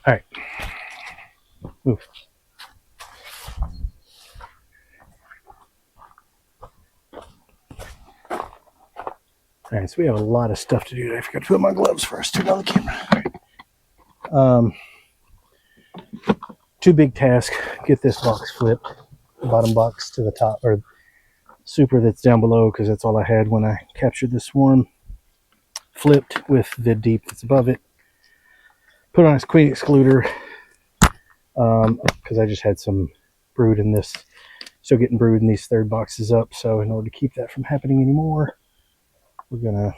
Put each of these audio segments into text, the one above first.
All right. Move. All right, so we have a lot of stuff to do today. I forgot to put my gloves first. Turn on the camera. All right. Two big tasks. Get this box flipped. The bottom box to the top, or super that's down below, because that's all I had when I captured this swarm. Flipped with the deep that's above it. Put on its queen excluder, because I just had some brood in this. Still getting brood in these third boxes up. So in order to keep that from happening anymore, we're gonna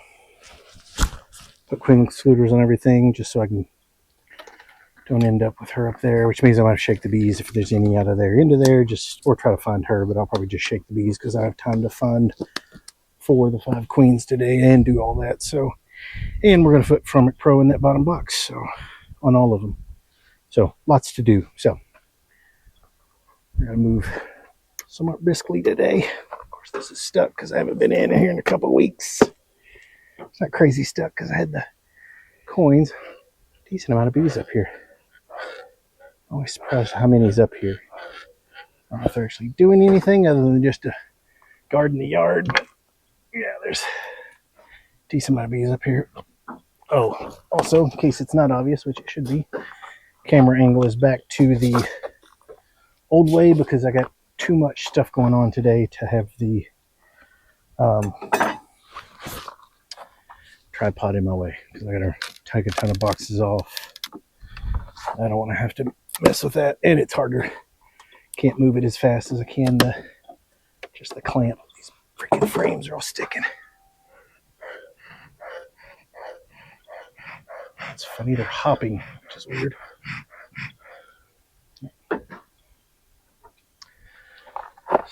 put queen excluders on everything, just so I don't end up with her up there, which means I'm going to shake the bees if there's any out of there into there, or try to find her, but I'll probably just shake the bees because I have time to find 4 of the 5 queens today and do all that. So, and we're going to put Formic Pro in that bottom box, so on all of them. So lots to do. So we're going to move somewhat briskly today. Of course, this is stuck because I haven't been in here in a couple of weeks. It's not crazy stuck because I had the coins. Decent amount of bees up here. Always surprised how many's up here. I don't know if they're actually doing anything other than just to garden the yard. But yeah, there's a decent amount of bees up here. Oh, also, in case it's not obvious, which it should be, camera angle is back to the old way because I got too much stuff going on today to have the tripod in my way, because I gotta take a ton of boxes off. I don't want to have to mess with that, and it's harder. Can't move it as fast as I can. Just the clamp. These freaking frames are all sticking. It's funny, they're hopping, which is weird.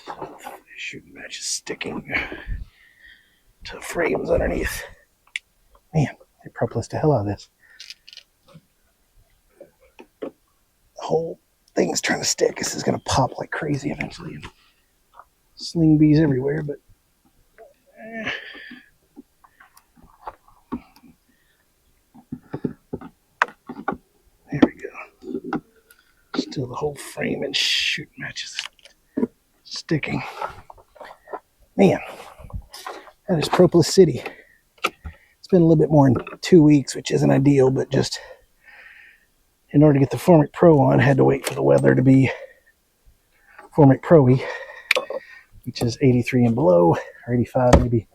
So, shooting match is sticking to frames underneath. Man, they propolis the hell out of this. The whole thing's trying to stick. This is going to pop like crazy eventually. And sling bees everywhere, but there we go. Still the whole frame and shooting matches sticking. Man, that is Propolis City. It's been a little bit more than 2 weeks, which isn't ideal, but just in order to get the Formic Pro on, I had to wait for the weather to be Formic Pro-y, which is 83 and below, or 85 maybe.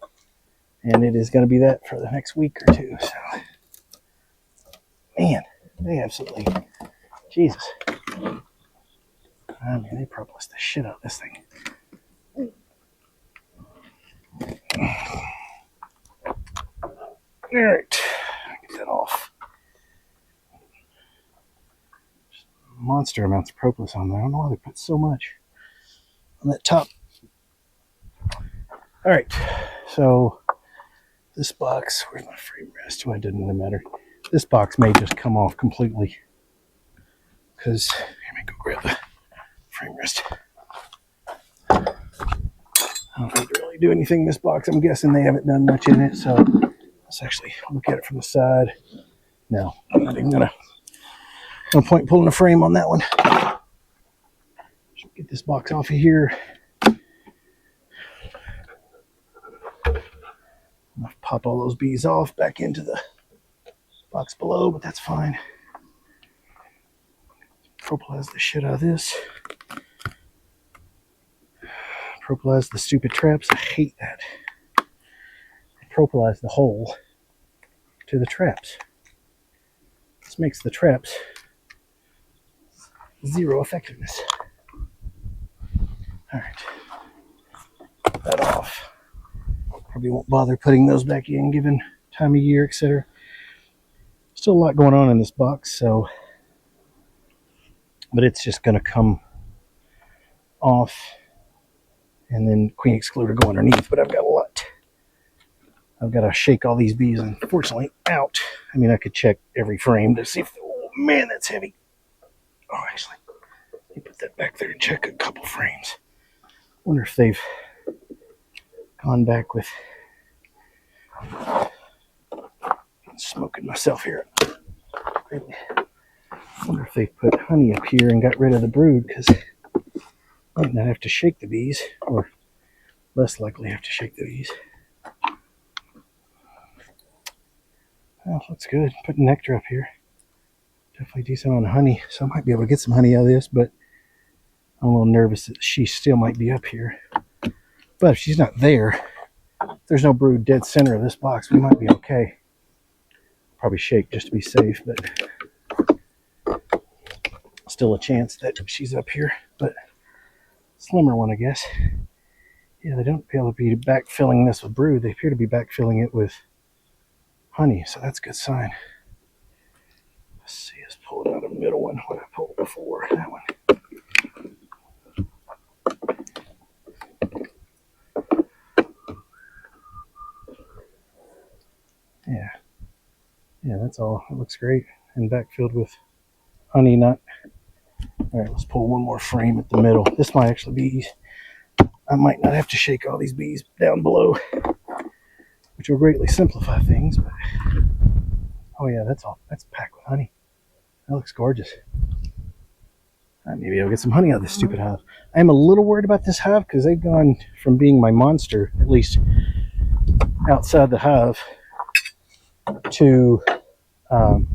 And it is going to be that for the next week or two. So, man, they absolutely, Jesus. I mean, they propolis the shit out of this thing. All right, get that off. Monster amounts of propolis on there. I don't know why they put so much on that top. All right, so this box, where's my frame rest? Well, it doesn't really matter. This box may just come off completely because, let me go grab the frame rest. I don't need to really do anything in this box. I'm guessing they haven't done much in it, so let's actually look at it from the side. No, I'm not even gonna. No point pulling a frame on that one. Just get this box off of here. I'll pop all those bees off back into the box below, but that's fine. Propolize the shit out of this. Propolize the stupid traps. I hate that. Propolize the hole to the traps. This makes the traps zero effectiveness. All right, put that off. Probably won't bother putting those back in given time of year, etc. Still a lot going on in this box, so, but it's just going to come off and then queen excluder go underneath. But I've got a lot. I've got to shake all these bees, unfortunately, out. I mean, I could check every frame to see if, oh man, that's heavy. Oh, actually, let me put that back there and check a couple frames. Wonder if they've gone back with, I'm smoking myself here. I wonder if they put honey up here and got rid of the brood, because I might not have to shake the bees, or less likely have to shake the bees. Well, looks good. Putting nectar up here. Definitely decent amount of honey, so I might be able to get some honey out of this, but I'm a little nervous that she still might be up here. But if she's not there, if there's no brood dead center of this box, we might be okay. Probably shake just to be safe, but still a chance that she's up here. But slimmer one, I guess. Yeah, they don't appear to be backfilling this with brood. They appear to be backfilling it with honey, so that's a good sign. Let's see, let's pull it out of the middle one. What I pulled before, that one. Yeah, that's all. It looks great. And backfilled with honey nut. All right, let's pull one more frame at the middle. This might actually be, I might not have to shake all these bees down below, which will greatly simplify things. But oh yeah, that's all. That's packed with honey. That looks gorgeous. Maybe I'll get some honey out of this stupid hive. I'm a little worried about this hive because they've gone from being my monster, at least outside the hive, to I'm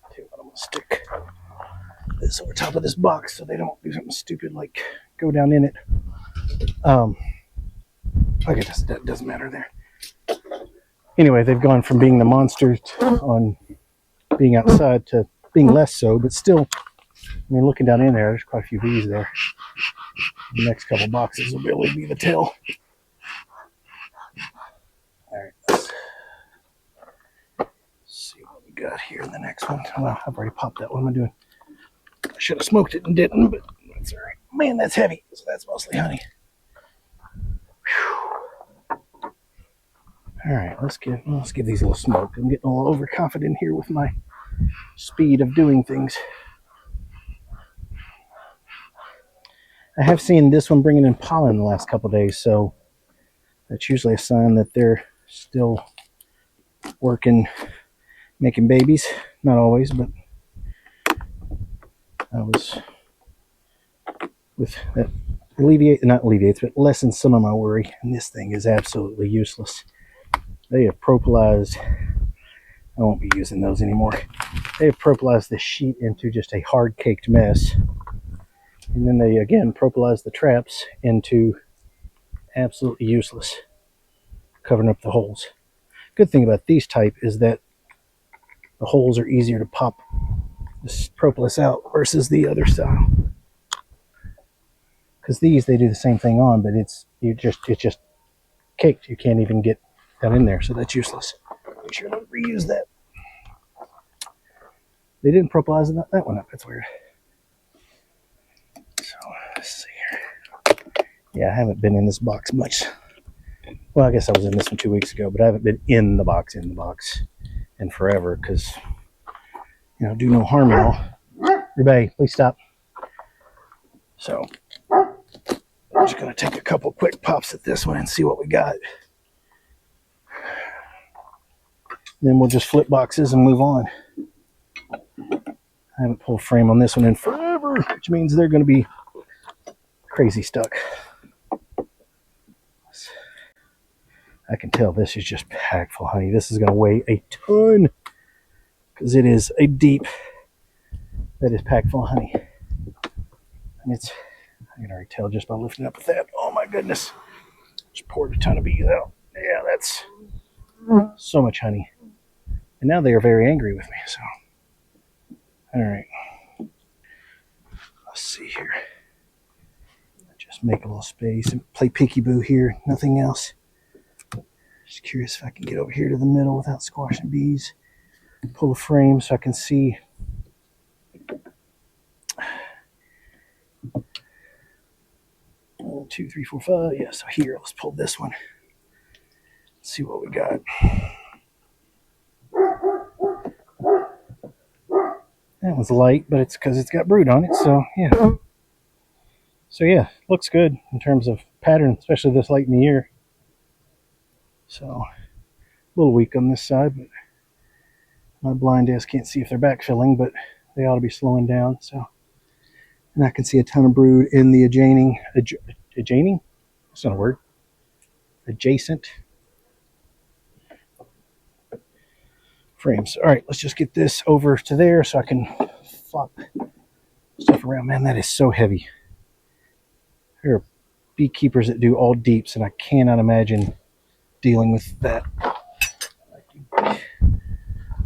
gonna stick this over top of this box so they don't do something stupid like go down in it. I guess that doesn't matter there. Anyway, they've gone from being the monster on being outside to being less so, but still, I mean, looking down in there, there's quite a few bees there. The next couple boxes will really be the tell. All right, let's see what we got here in the next one. Well, I've already popped that. What am I doing? I should have smoked it and didn't, but that's all right. Man, that's heavy. So that's mostly honey. Whew. All right, let's give these a little smoke. I'm getting a little overconfident here with my speed of doing things. I have seen this one bringing in pollen the last couple of days, so that's usually a sign that they're still working, making babies. Not always, but I was with that not alleviates, but lessens some of my worry. And this thing is absolutely useless. They have propolized. I won't be using those anymore. They have propolized this sheet into just a hard-caked mess. And then they, again, propolized the traps into absolutely useless, covering up the holes. Good thing about these type is that the holes are easier to pop this propolis out versus the other style. Because these, they do the same thing on, but it's just caked. You can't even get down in there, so that's useless. Make sure I don't reuse that. They didn't propolize that one up. That's weird. So let's see here. Yeah, I haven't been in this box much. Well, I guess I was in this one 2 weeks ago, but I haven't been in the box in forever because, you know, do no harm at all. Everybody, please stop. So I'm just going to take a couple quick pops at this one and see what we got. Then we'll just flip boxes and move on. I haven't pulled frame on this one in forever, which means they're going to be crazy stuck. I can tell this is just packed full of honey. This is going to weigh a ton because it is a deep that is packed full of honey. And it's, I can already tell just by lifting up with that. Oh my goodness. Just poured a ton of bees out. Yeah, that's so much honey. And now they are very angry with me, so. All right. Let's see here. Just make a little space and play peekaboo here. Nothing else. Just curious if I can get over here to the middle without squashing bees. Pull a frame so I can see. 1, 2, 3, 4, 5. Yeah, so here, let's pull this one. Let's see what we got. That one's light, but it's because it's got brood on it, so yeah. So yeah, looks good in terms of pattern, especially this late in the year. So, a little weak on this side, but my blind ass can't see if they're backfilling, but they ought to be slowing down. So, and I can see a ton of brood in the adjoining, that's not a word, adjacent frames. All right, let's just get this over to there so I can flop stuff around. Man, that is so heavy. There are beekeepers that do all deeps, and I cannot imagine dealing with that.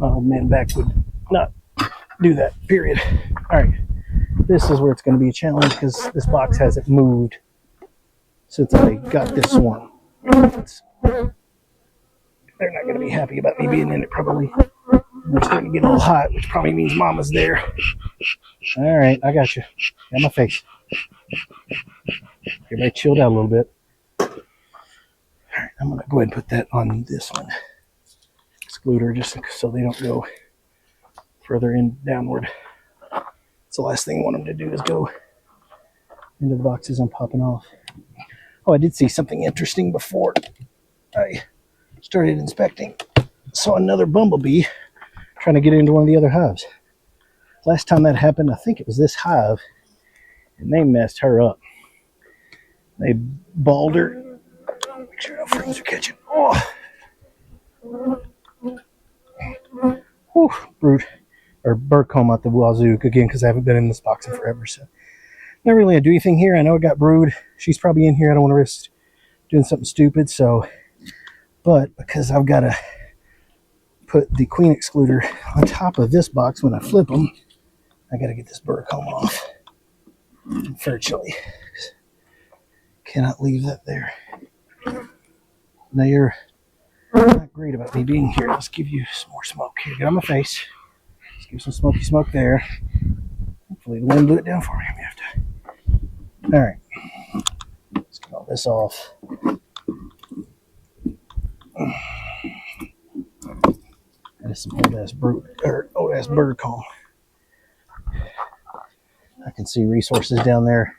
My old man back would not do that, period. All right, this is where it's going to be a challenge because this box hasn't moved since I got this one. They're not going to be happy about me being in it, probably. They're starting to get a little hot, which probably means Mama's there. All right, I got you. Got my face. Everybody chilled out a little bit. All right, I'm going to go ahead and put that on this one. Excluder, just so they don't go further in downward. That's the last thing I want them to do is go into the boxes I'm popping off. Oh, I did see something interesting before I started inspecting. Saw another bumblebee trying to get into one of the other hives. Last time that happened, I think it was this hive, and they messed her up. They balled her. Make sure no frames are catching. Oh. Whew, brood or bird comb out the wazoo again because I haven't been in this box in forever. So not really gonna do anything here. I know I got brood. She's probably in here. I don't want to risk doing something stupid. So, but because I've got to put the queen excluder on top of this box when I flip them, I got to get this bird comb off. Unfortunately, cannot leave that there. Now you're not great about me being here. Let's give you some more smoke. Here, get on my face. Let's give some smoky smoke there. Hopefully the wind blew it down for me. I'm gonna have to. All right. Let's get all this off. That is some old ass bird comb. I can see resources down there.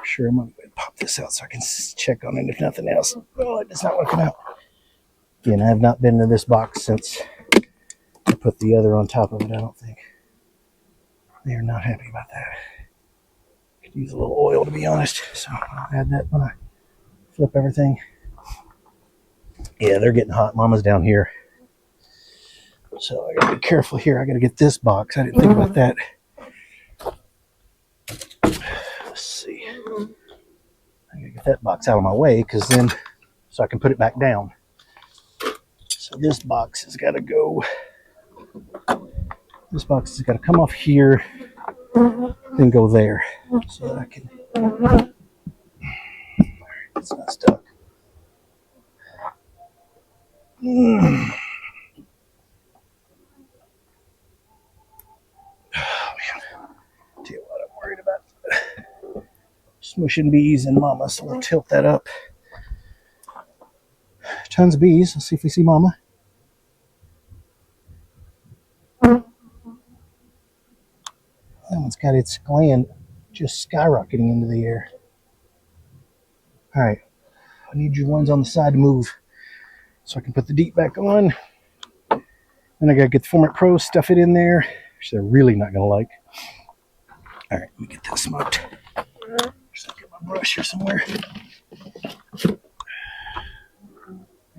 Sure, I'm gonna pop this out so I can check on it if nothing else. Oh, it's not working out. Again, I have not been to this box since I put the other on top of it, I don't think. They are not happy about that. Could use a little oil, to be honest. So I'll add that when I flip everything. Yeah, they're getting hot. Mama's down here. So I gotta be careful here. I gotta get this box. I didn't think about that. Let's see. I gotta get that box out of my way because then, so I can put it back down. So this box has got to go. This box has got to come off here, then go there, so that I can. It's not stuck. Oh man! Tell you what, I'm worried about smushing bees and Mama, so we'll tilt that up. Tons of bees. Let's see if we see Mama. That one's got its gland just skyrocketing into the air. All right, I need your ones on the side to move so I can put the deep back on. Then I gotta get the Formic Pro, stuff it in there, which they're really not gonna like. All right, let me get that smoked. Just get my brush here somewhere.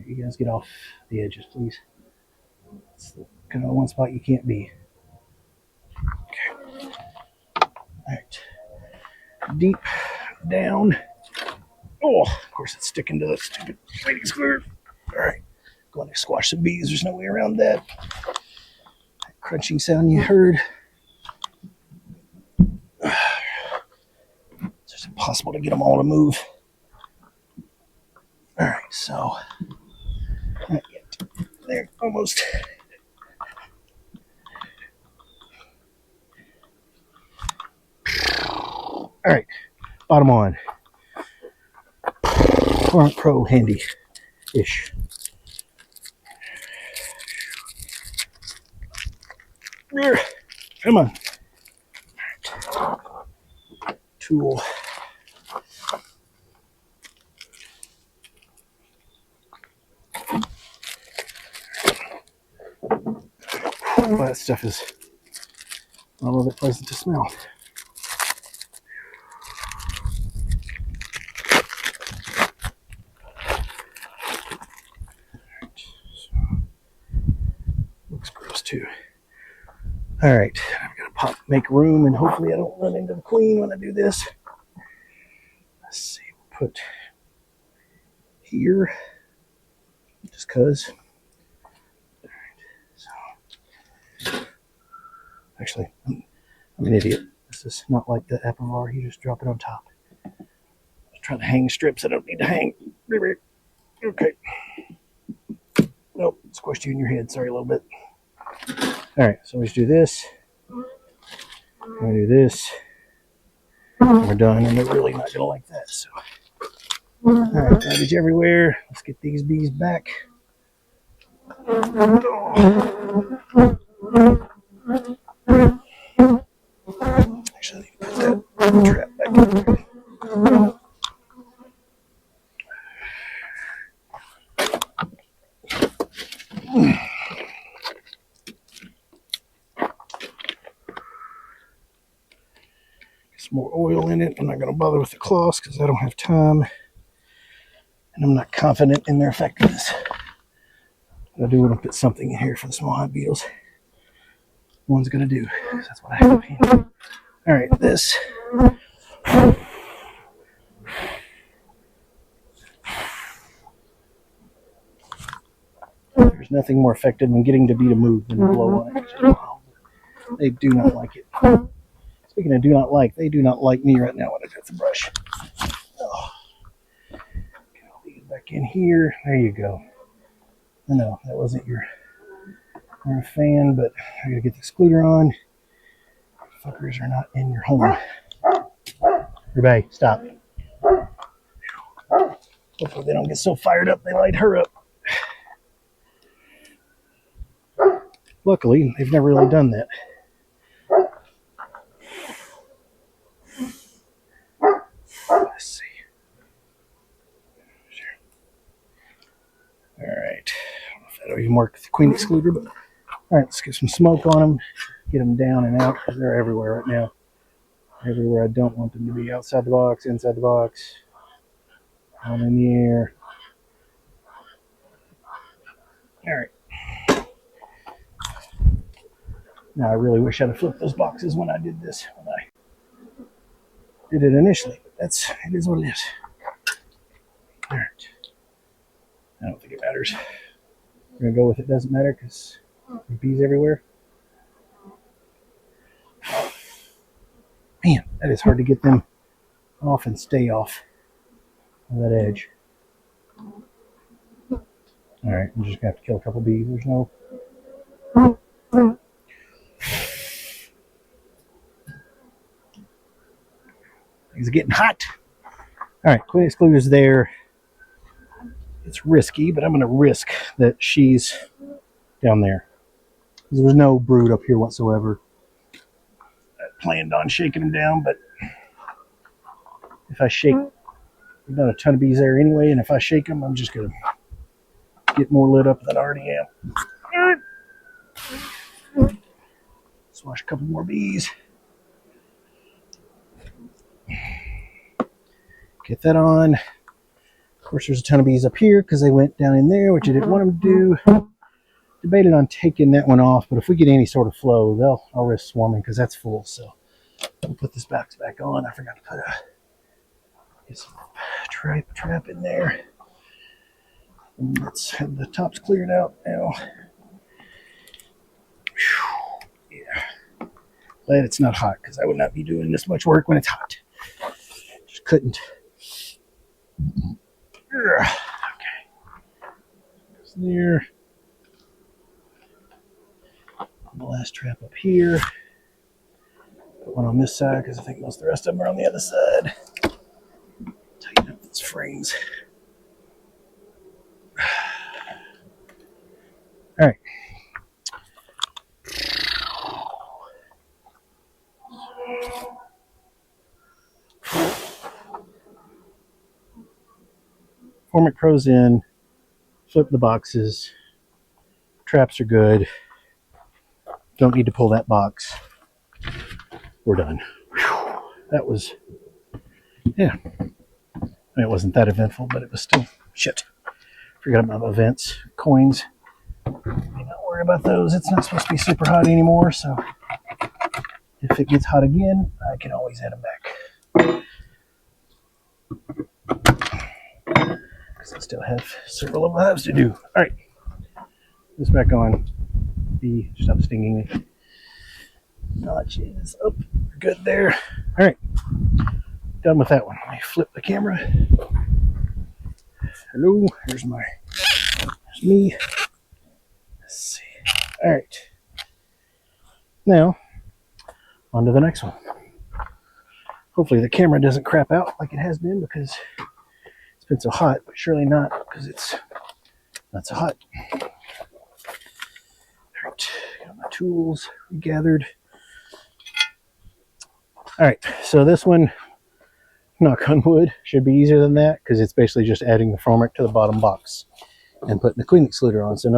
You guys get off the edges, please. It's the kind of one spot you can't be. Okay. All right. Deep down. Oh, of course it's sticking to the stupid waiting excluder. All right. Going to squash some bees. There's no way around that. That crunching sound you heard. It's just impossible to get them all to move. All right, so not yet. There, almost. All right, bottom on. Formic Pro handy-ish. Come on. Tool. Well, that stuff is a little bit pleasant to smell. Looks gross too. All right, I've got to make room, and hopefully I don't run into the queen when I do this. Let's see, we'll put here, just cause. All right, so actually, I'm an idiot. This is not like the apple bar. You just drop it on top. Just trying to hang strips I don't need to hang. Okay. Nope, squished you in your head. Sorry, a little bit. All right, so we just do this. We do this. And we're done, and they're really not gonna like that. So, all right, garbage everywhere. Let's get these bees back. Actually, I need to put that trap back in there. Some more oil in it. I'm not going to bother with the cloths because I don't have time, and I'm not confident in their effectiveness. But I do want to put something in here for the small hive beetles. One's going to do. That's what I have to paint. All right, this. There's nothing more effective than getting the bee to move than to blow on it. They do not like it. Speaking of do not like, they do not like me right now when I got the brush. Oh. Get all these back in here. There you go. I know that wasn't your fan, but I gotta get the excluder on. Fuckers are not in your home. Everybody, stop. Hopefully they don't get so fired up they light her up. Luckily, they've never really done that. Let's see. Sure. All right. I don't know if that'll even work with the queen excluder, but all right, let's get some smoke on them, get them down and out because they're everywhere right now. Everywhere I don't want them to be. Outside the box, inside the box, on in the air. All right. Now I really wish I'd have flipped those boxes when I did this, when I did it initially. But it is what it is. All right. I don't think it matters. We're gonna go with it doesn't matter because there's bees everywhere. Man, that is hard to get them off and stay off of that edge. All right, I'm just gonna have to kill a couple bees. There's no. Things are getting hot. All right, queen excluder's there. It's risky, but I'm going to risk that she's down there. There's no brood up here whatsoever. I planned on shaking them down, but if I shake, there's not a ton of bees there anyway, and if I shake them, I'm just going to get more lit up than I already am. Swash a couple more bees. Get that on. Of course, there's a ton of bees up here because they went down in there, which I didn't want them to do. Debated on taking that one off, but if we get any sort of flow, I'll risk swarming because that's full. So we'll put this box back on. I forgot to put get some trap in there. And let's have the tops cleared out now. Yeah. Glad it's not hot because I would not be doing this much work when it's hot. Just couldn't. Okay. Goes there. The last trap up here. Put one on this side because I think most of the rest of them are on the other side. Tighten up those frames. All right. Formic Pro's in. Flip the boxes. Traps are good. Don't need to pull that box. we're done. Whew. That was, yeah. I mean, it wasn't that eventful, but it was still shit. Forgot about events, coins. Don't worry about those. It's not supposed to be super hot anymore, so if it gets hot again, I can always add them back. Because I still have several of hives to do. All right, this back on. Bee, stop stinging me. Notches up, good there. All right, done with that one. Let me flip the camera. Hello, here's me. Let's see. All right, now on to the next one. Hopefully the camera doesn't crap out like it has been because it's been so hot, but surely not because it's not so hot. All right, got my tools gathered. All right, so this one, knock on wood, should be easier than that because it's basically just adding the Formic to the bottom box and putting the queen excluder on. So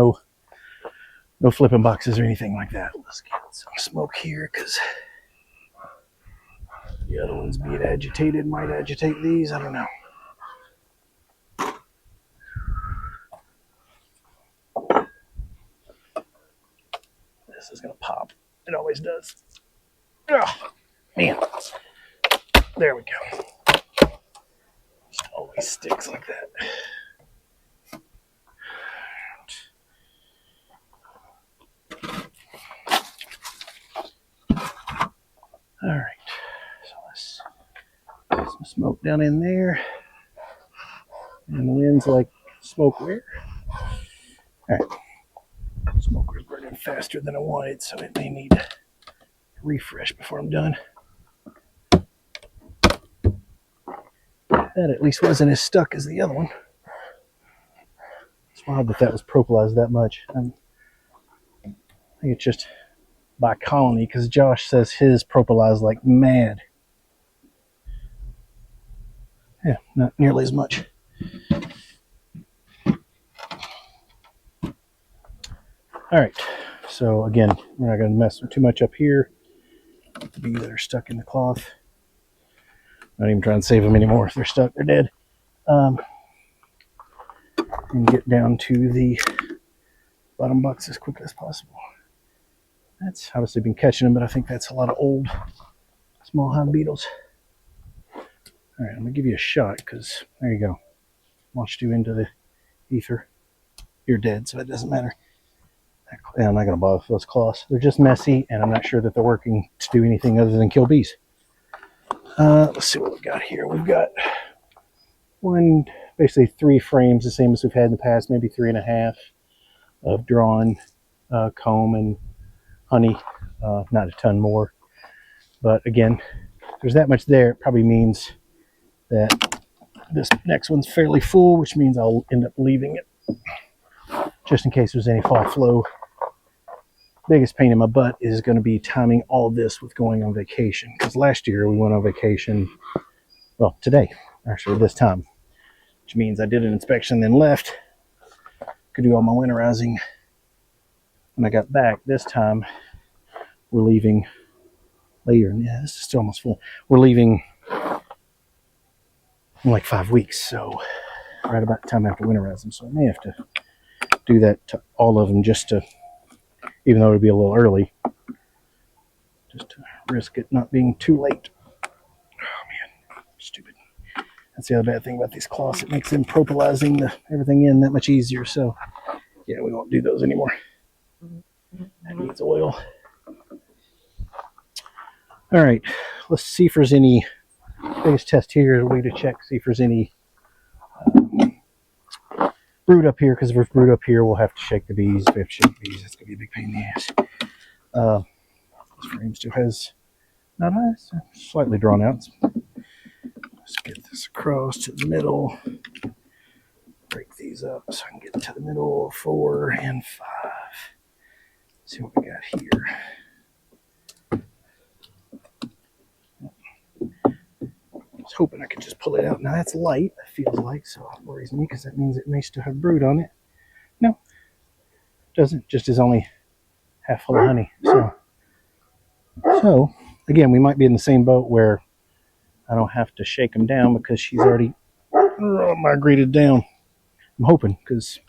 no flipping boxes or anything like that. Let's get some smoke here because the other ones being agitated might agitate these. I don't know. This is going to pop. It always does. Oh, man. There we go. It always sticks like that. All right. So let's get some smoke down in there. And the wind's like smokeware. All right. Smoke was burning faster than I wanted, so it may need a refresh before I'm done. That at least wasn't as stuck as the other one. It's wild that was propolized that much. I think it's just by colony because Josh says his propolized like mad. Yeah, not nearly as much. All right, so again, we're not going to mess too much up here. The bees that are stuck in the cloth. Not even trying to save them anymore. If they're stuck, they're dead. And get down to the bottom box as quickly as possible. That's obviously been catching them, but I think that's a lot of old small hive beetles. All right, I'm going to give you a shot because there you go. Launched you into the ether. You're dead, so it doesn't matter. Yeah, I'm not going to bother with those cloths. They're just messy, and I'm not sure that they're working to do anything other than kill bees. Let's see what we've got here. We've got basically 3 frames, the same as we've had in the past, maybe 3.5 of drawn comb and honey. Not a ton more. But again, if there's that much there, it probably means that this next one's fairly full, which means I'll end up leaving it just in case there's any fall flow. Biggest pain in my butt is going to be timing all this with going on vacation, because last year we went on vacation, well, today, actually this time, which means I did an inspection, then left, could do all my winterizing. When I got back this time, we're leaving later. Yeah, this is still almost full. We're leaving in like 5 weeks, so right about the time I have to winterize them. So I may have to do that to all of them just to, even though it'll be a little early, just to risk it not being too late. Oh man, stupid. That's the other bad thing about these cloths. It makes them propolizing everything in that much easier. So yeah, we won't do those anymore. That needs oil. All right, let's see if there's any, biggest test here is a way to check, see if there's any brood up here, because if there's brood up here, we'll have to shake the bees. If we have to shake the bees, that's going to be a big pain in the ass. This frame still has, not nice, slightly drawn out. Let's get this across to the middle. Break these up so I can get to the middle. 4 and 5. Let's see what we got here. I was hoping I could just pull it out. Now that's light, it feels like, so it worries me because that means it may still have brood on it. No, it doesn't. Just is only half full of honey. So So, again, we might be in the same boat where I don't have to shake them down because she's already migrated down. I'm hoping, because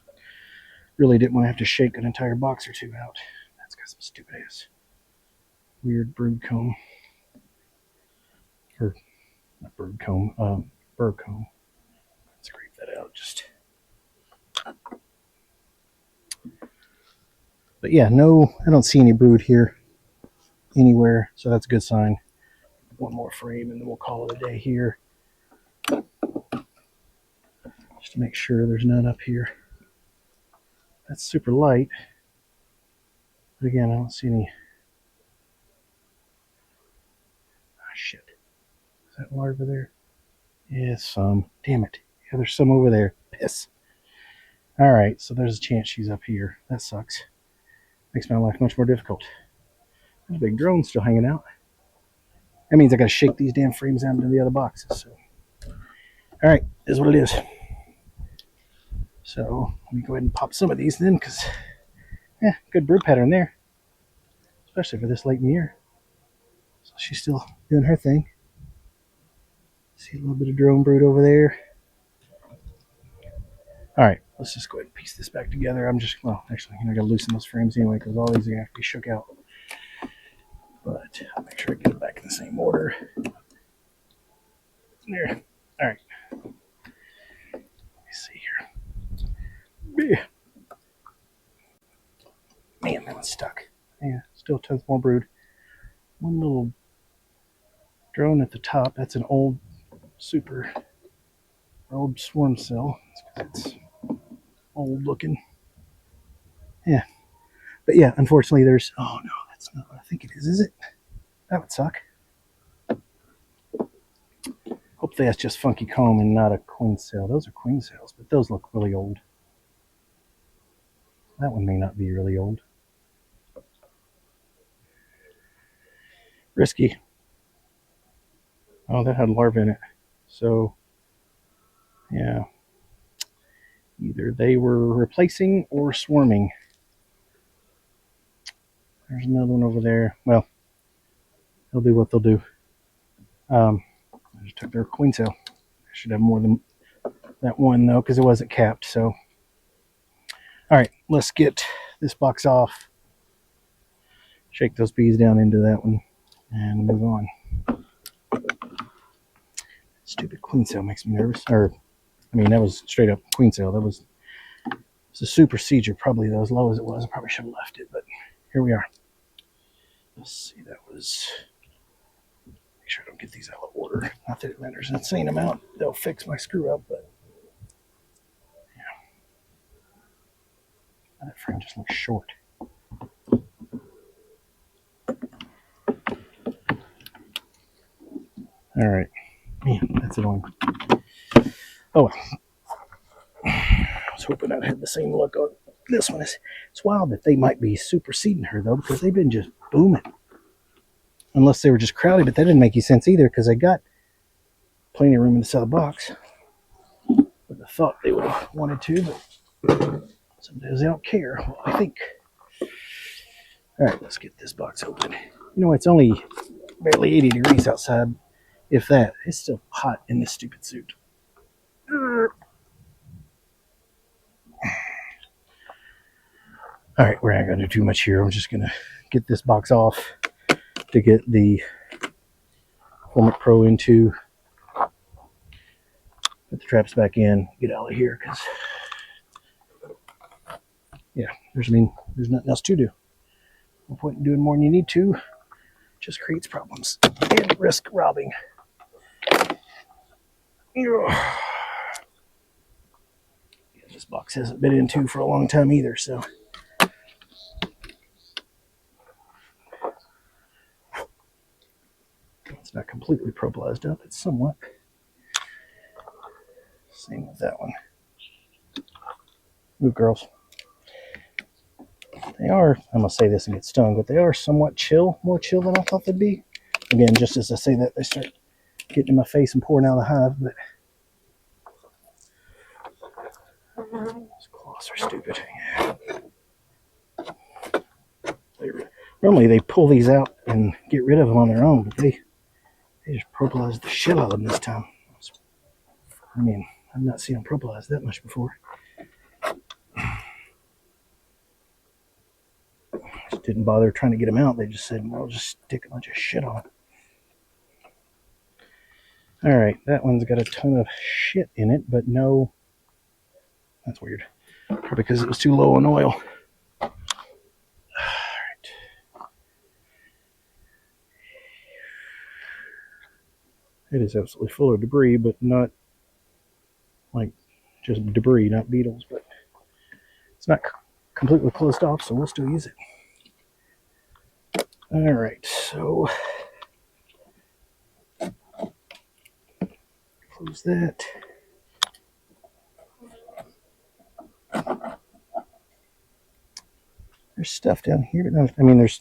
really didn't want to have to shake an entire box or two out. That's got some stupid ass weird brood comb. Or, not brood comb, bird comb. Scrape that out just. But yeah, no, I don't see any brood here anywhere, so that's a good sign. One more frame and then we'll call it a day here. Just to make sure there's none up here. That's super light. But again, I don't see any. Ah, shit. Is that larva there? Yeah, some. Damn it. Yeah, there's some over there. Piss. Alright, so there's a chance she's up here. That sucks. Makes my life much more difficult. There's a big drone still hanging out. That means I gotta shake these damn frames out into the other boxes. So. Alright, is what it is. So let me go ahead and pop some of these then, because yeah, good brood pattern there. Especially for this late in the year. So she's still doing her thing. See a little bit of drone brood over there. Alright, let's just go ahead and piece this back together. Well, actually, I gotta loosen those frames anyway, because all these are gonna have to be shook out. But I'll make sure I get them back in the same order. There. Alright. Let me see here. Man, that one's stuck. Yeah, still a tenth more brood. One little drone at the top. That's an old old swarm cell. It's old looking. Yeah. But yeah, unfortunately there's, oh no, that's not what I think it is it? That would suck. Hopefully that's just funky comb and not a queen cell. Those are queen cells, but those look really old. That one may not be really old. Risky. Oh, that had larvae in it. So, yeah. Either they were replacing or swarming. There's another one over there. Well, they'll do what they'll do. I just took their queen cell. I should have more than that one, though, because it wasn't capped. So, all right, let's get this box off. Shake those bees down into that one and move on. Stupid queen cell makes me nervous. That was straight up queen cell. It was a super procedure, probably as low as it was. I probably should have left it, but here we are. Let's see, that was. Make sure I don't get these out of order. Not that it matters an insane amount. They'll fix my screw up, but yeah. That frame just looks short. All right. Man, that's annoying. Oh, I was hoping I'd have the same look on this one. It's wild that they might be superseding her, though, because they've been just booming. Unless they were just crowded, but that didn't make any sense either, because I got plenty of room in this other box. But I thought they would have wanted to, but sometimes they don't care. Well, I think. All right, let's get this box open. You know, it's only barely 80 degrees outside. If that, it's still hot in this stupid suit. All right, we're not going to do too much here. I'm just going to get this box off to get the Formic Pro into. Put the traps back in. Get out of here, because yeah, there's nothing else to do. No point in doing more than you need to. Just creates problems and risk robbing. Yeah, this box hasn't been into for a long time either, so. It's not completely proplized up, it's somewhat. Same with that one. Ooh, girls. They are, I'm going to say this and get stung, but they are somewhat chill, more chill than I thought they'd be. Again, just as I say that, they start getting in my face and pouring out of the hive, but those claws are stupid. Normally they pull these out and get rid of them on their own, but they just propolised the shit out of them this time. I mean, I've not seen them propolised that much before. Just didn't bother trying to get them out. They just said, well, just stick a bunch of shit on it. Alright, that one's got a ton of shit in it, but no... That's weird. Probably because it was too low on oil. Alright. It is absolutely full of debris, but not like just debris, not beetles, but it's not completely closed off, so we'll still use it. Alright, so close that. There's stuff down here, but no, I mean, it's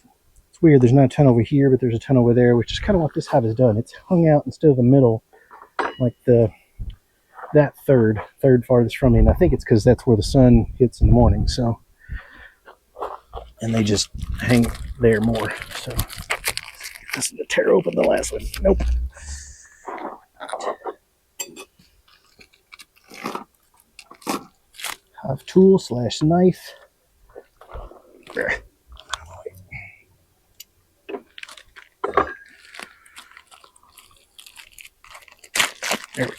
weird. There's not a ton over here, but there's a ton over there, which is kind of what this hive has done. It's hung out instead of the middle, like that third farthest from me, and I think it's because that's where the sun hits in the morning. So, and they just hang there more. So, this is to tear open the last one. Nope. Hive tool / knife. There. There we go.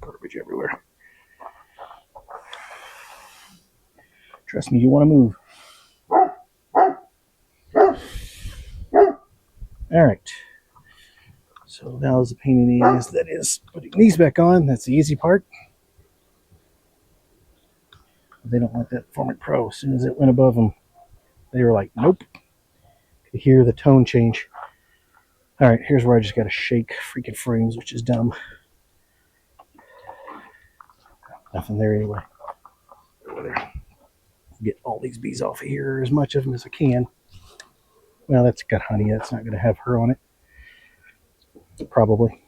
Garbage everywhere. Trust me, you want to move. Alright. So now is the pain in the ass that is putting these back on. That's the easy part. They don't like that Formic Pro. As soon as it went above them, they were like, nope. Could hear the tone change. Alright, here's where I just got to shake freaking frames, which is dumb. Nothing there anyway. Over there. Get all these bees off of here, as much of them as I can. Well, that's got honey. That's not going to have her on it. Probably.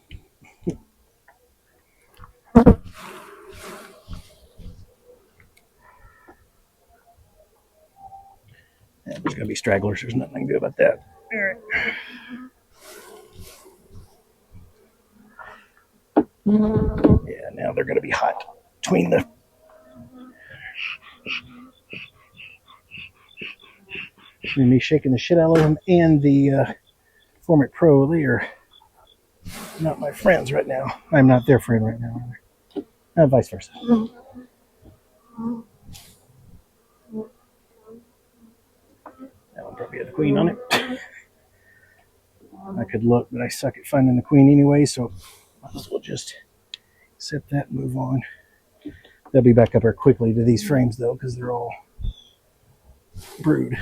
Yeah, there's going to be stragglers. There's nothing I can do about that. All right. Yeah, now they're going to be hot between the... Between me shaking the shit out of them and the Formic Pro. They are not my friends right now. I'm not their friend right now either. Vice versa. That one probably had the queen on it. I could look, but I suck at finding the queen anyway, so might as well just accept that and move on. They'll be back up here quickly to these frames, though, because they're all brood.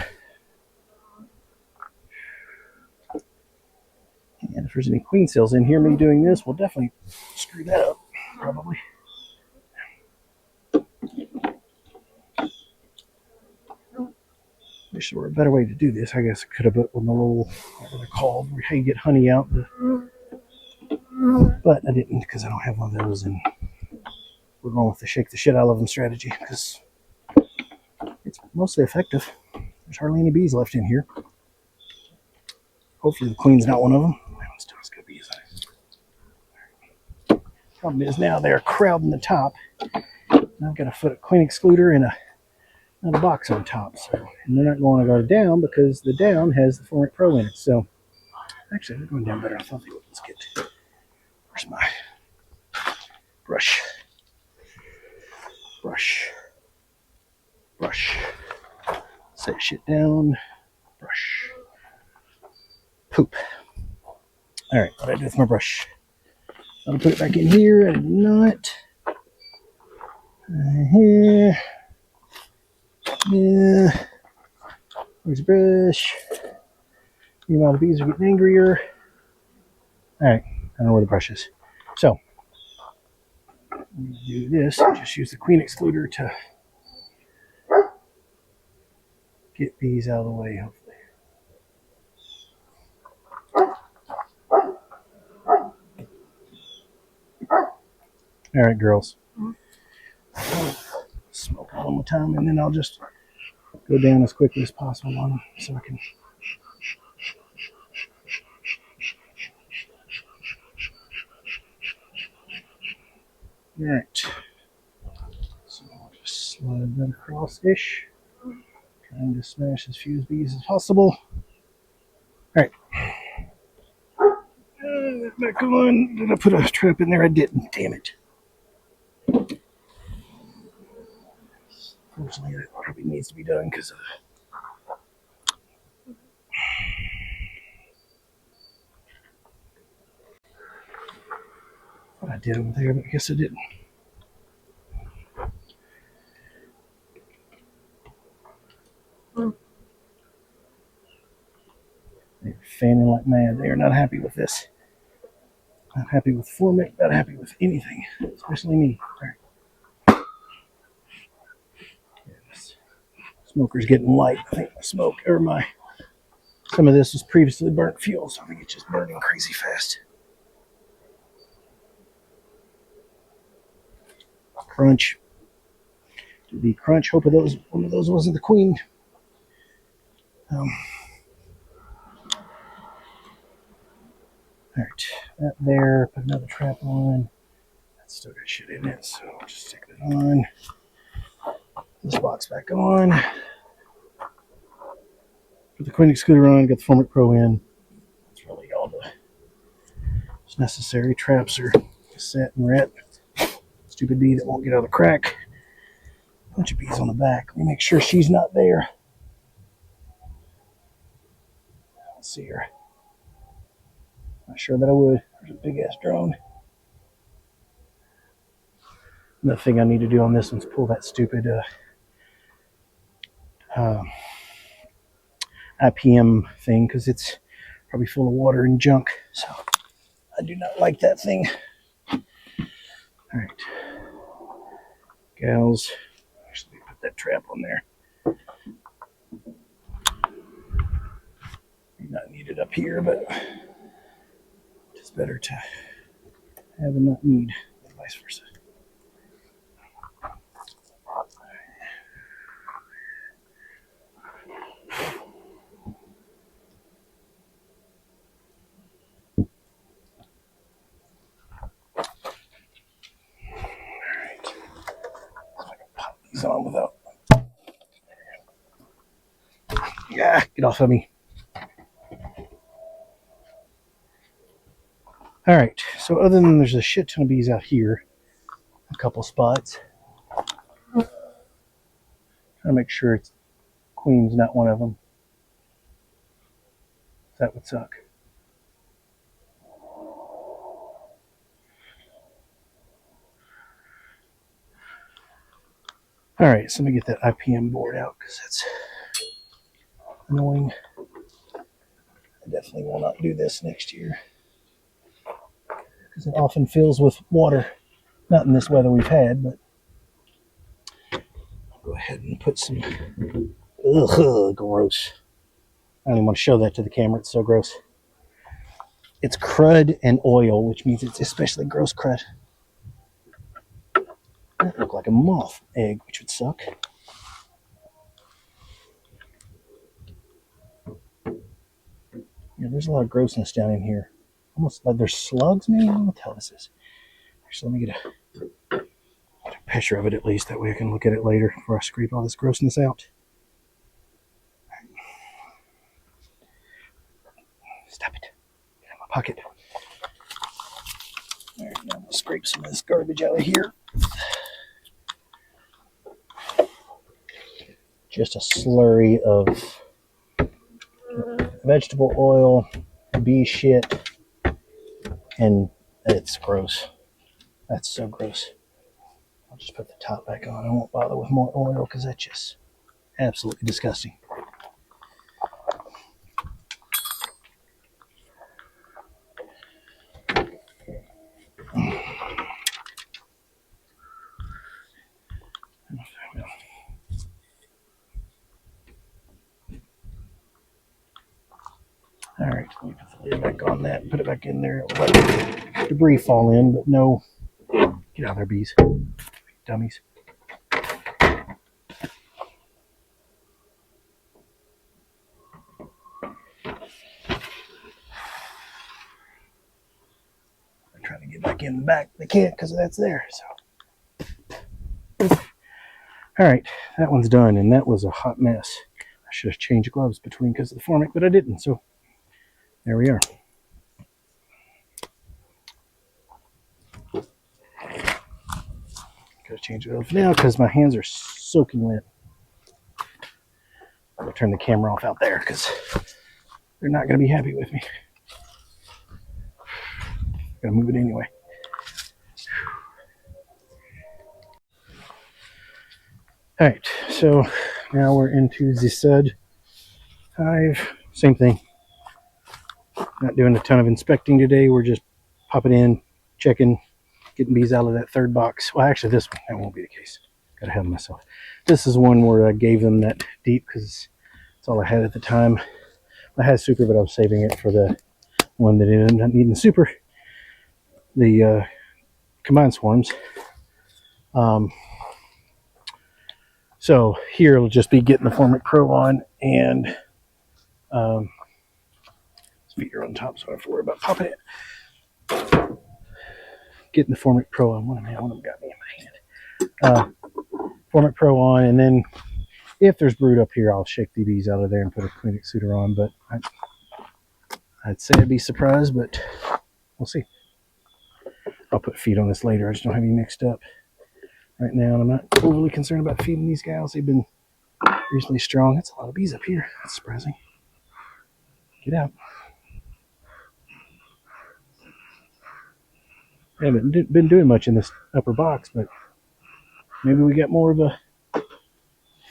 And if there's any queen cells in here, me doing this will definitely screw that up, probably. Wish there were a better way to do this. I guess I could have put on the little, what they're called, where you get honey out. But I didn't because I don't have one of those, and we're going with the shake the shit out of them strategy because it's mostly effective. There's hardly any bees left in here. Hopefully the queen's not one of them. That one's still as good bees. Problem is now they're crowding the top. And I've got to put a queen excluder and another box on top. So, and they're not going to go down because the down has the Formic Pro in it. So actually they're going down better than I thought they would. Let's get to, where's my brush? Brush. Set shit down. Brush. Poop. Alright, what did I do with my brush? I'll put it back in here. I did not. Here. Yeah. Where's the brush? Meanwhile, the bees are getting angrier. Alright, I don't know where the brush is. So, I'm going to do this. Just use the queen excluder to get bees out of the way, hopefully. All right, girls. Smoke one more time, and then I'll just go down as quickly as possible on them so I can. All right. So I'll just slide that across-ish. Trying to smash as few bees as possible. All right. Back on. Did I put a trap in there? I didn't. Damn it. Unfortunately, that probably needs to be done because what I did over there, but I guess I didn't. They're fanning like mad. They are not happy with this. Not happy with Formic, not happy with anything, especially me. All right. Yeah, this smoker's getting light. I think my smoke, or some of this was previously burnt fuel, so I think it's just burning crazy fast. Crunch. The crunch. Hope one of those wasn't the queen. All right, that there. Put another trap on. That's still got shit in it, so I'll just stick that on. This box back on. Put the queen excluder on. Got the Formic Pro in. That's really all the necessary. Traps are set and ret. Stupid bee that won't get out of the crack. Bunch of bees on the back. Let me make sure she's not there. I don't see her. Not sure that I would. There's a big ass drone. Another thing I need to do on this one's pull that stupid IPM thing because it's probably full of water and junk. So I do not like that thing. All right, gals. Actually, put that trap on there. Not needed up here, but it's better to have and not need, and vice versa. On without. Yeah, get off of me. All right, so other than there's a shit ton of bees out here, a couple spots. Trying to make sure it's queen's not one of them. That would suck. All right, so let me get that IPM board out because that's annoying. I definitely will not do this next year because it often fills with water. Not in this weather we've had, but I'll go ahead and put some. Ugh, gross. I don't even want to show that to the camera. It's so gross. It's crud and oil, which means it's especially gross crud. That looked like a moth egg, which would suck. Yeah, there's a lot of grossness down in here. Almost like there's slugs, maybe? I don't know what the hell this is. Actually, let me get a picture of it at least. That way I can look at it later before I scrape all this grossness out. Stop it. Get out of my pocket. All right, now I'm going to scrape some of this garbage out of here. Just a slurry of vegetable oil, bee shit, and it's gross. That's so gross. I'll just put the top back on. I won't bother with more oil because that's just absolutely disgusting. All right, let me put the lid back on that and put it back in there. It'll let debris fall in, but no. Get out of there, bees. Dummies. back in the back. They can't because that's there. So, all right, that one's done, and that was a hot mess. I should have changed gloves between because of the Formic, but I didn't. So there we are. Gotta change gloves now because my hands are soaking wet. I'm gonna turn the camera off out there because they're not gonna be happy with me. Gotta move it anyway. All right, so now we're into the stud hive. Same thing. Not doing a ton of inspecting today. We're just popping in, checking, getting bees out of that third box. Well, actually, this one, that won't be the case. Gotta have myself. This is one where I gave them that deep because that's all I had at the time. I had super, but I was saving it for the one that ended up needing super. The combined swarms. So here it'll just be getting the Formic Pro on, and this feet are on top, so I don't have to worry about popping it. Getting the Formic Pro on. One of them got me in my hand. Formic Pro on, and then if there's brood up here, I'll shake the bees out of there and put a queen excluder on. But I'd say I'd be surprised, but we'll see. I'll put feed on this later. I just don't have any mixed up right now, and I'm not overly concerned about feeding these gals. They've been reasonably strong. That's a lot of bees up here. That's surprising. Get out. I haven't been doing much in this upper box, but maybe we got more of a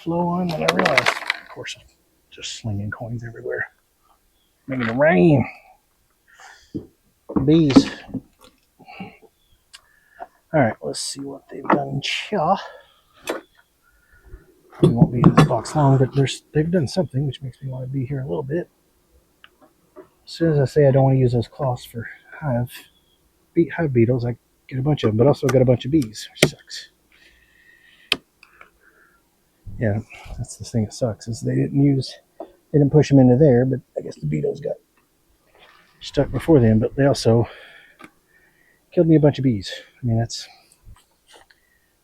flow on than I realized. Of course, I'm just slinging coins everywhere. Making it rain. Bees. All right, let's see what they've done. We won't be in this box long, but they've done something, which makes me want to be here a little bit. As soon as I say I don't want to use those cloths for hive beetles, I get a bunch of them, but also got a bunch of bees, which sucks. Yeah, that's the thing that sucks, is they didn't push them into there, but I guess the beetles got stuck before them, but they also killed me a bunch of bees. I mean, that's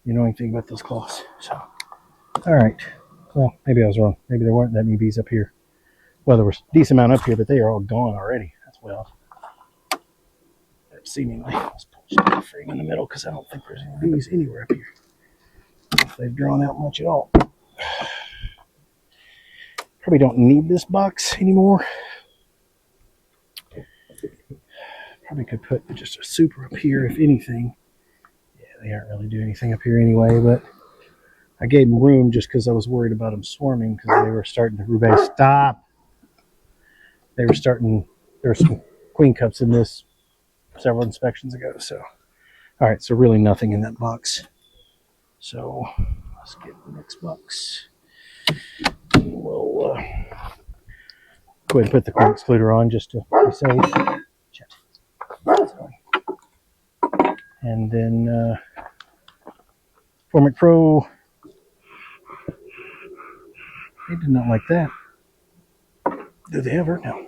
the annoying thing about those cloths. So, all right. Well, maybe I was wrong. Maybe there weren't that many bees up here. Well, there was a decent amount up here, but they are all gone already. That's well. Seemingly. Let's put the frame in the middle because I don't think there's any bees anywhere up here. If they've drawn out much at all. Probably don't need this box anymore. Probably could put just a super up here, if anything. Yeah, they aren't really doing anything up here anyway, but I gave them room just because I was worried about them swarming because they were starting to rubate. Stop! They were starting, there were some queen cups in this several inspections ago, so. All right, so really nothing in that box. So let's get the next box. We'll go ahead and put the queen excluder on just to be safe. And then Formic Pro. They did not like that. Do they ever? No.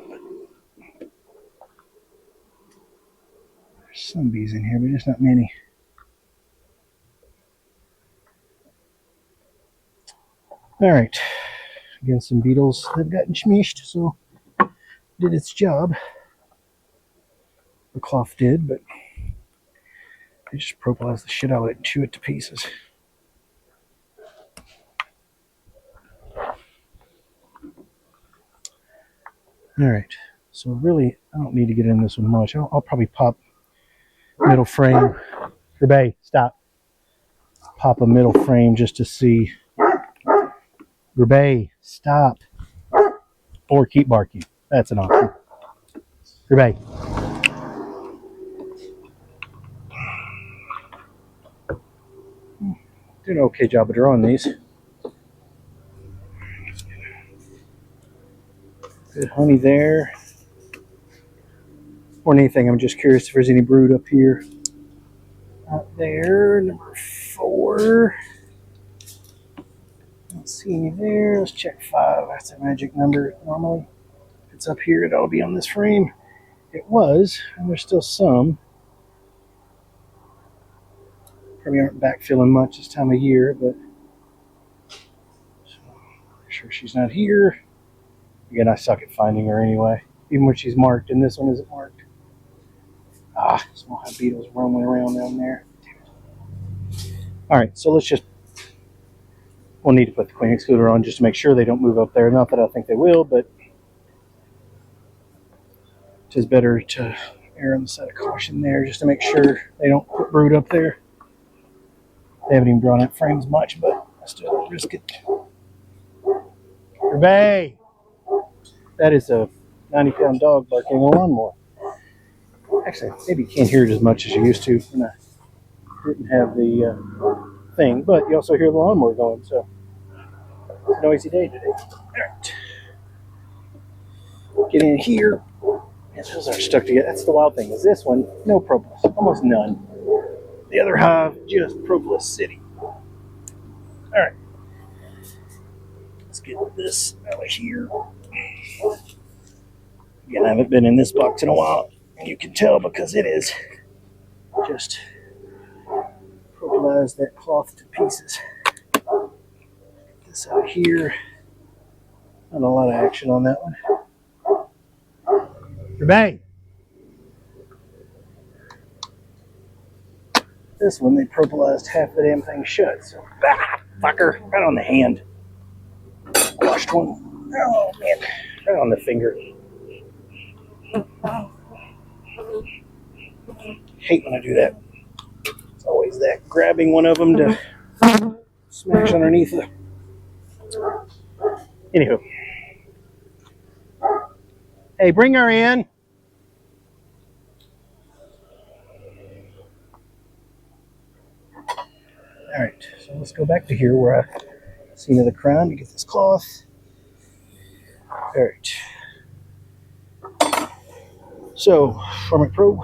There's some bees in here, but just not many. All right. Again, some beetles have gotten smushed, so did its job. The cloth did, but they just propolised the shit out of it and chew it to pieces. All right, so really, I don't need to get in this one much. I'll probably pop middle frame. Rebay, stop. Pop a middle frame just to see. Rebay, stop. Or keep barking. That's an option. Rebay. Did an okay job of drawing these. Good honey there. More than anything, I'm just curious if there's any brood up here. Out there, number 4. Don't see any there. Let's check 5. That's a magic number normally. If it's up here, it ought to be on this frame. It was, and there's still some. Probably aren't backfilling much this time of year, but so, make sure she's not here. Again, I suck at finding her anyway, even when she's marked, and this one isn't marked. Ah, small hive beetles roaming around down there. All right, so we'll need to put the queen excluder on just to make sure they don't move up there. Not that I think they will, but it is better to err on the side of caution there just to make sure they don't put brood up there. They haven't even drawn up frames much, but I still don't risk it. Rebay! That is a 90-pound dog barking a lawnmower. Actually, maybe you can't hear it as much as you used to when I didn't have the thing, but you also hear the lawnmower going, so it's a noisy day today. All right. Get in here. And those are stuck together. That's the wild thing, is this one, no propolis, almost none. The other hive, just propolis city. All right. Let's get this out of here. Again, I haven't been in this box in a while. And you can tell because it is just propolized that cloth to pieces. Get this out of here. Not a lot of action on that one. Bang! This one, they propolized half the damn thing shut. So, fucker, right on the hand. Washed one. Oh, man. Right on the finger. Hate when I do that. It's always that grabbing one of them to smash underneath the. Anywho. Hey, bring her in. All right, so let's go back to here where I scene of the crown to get this cloth. All right. So, Formic Pro.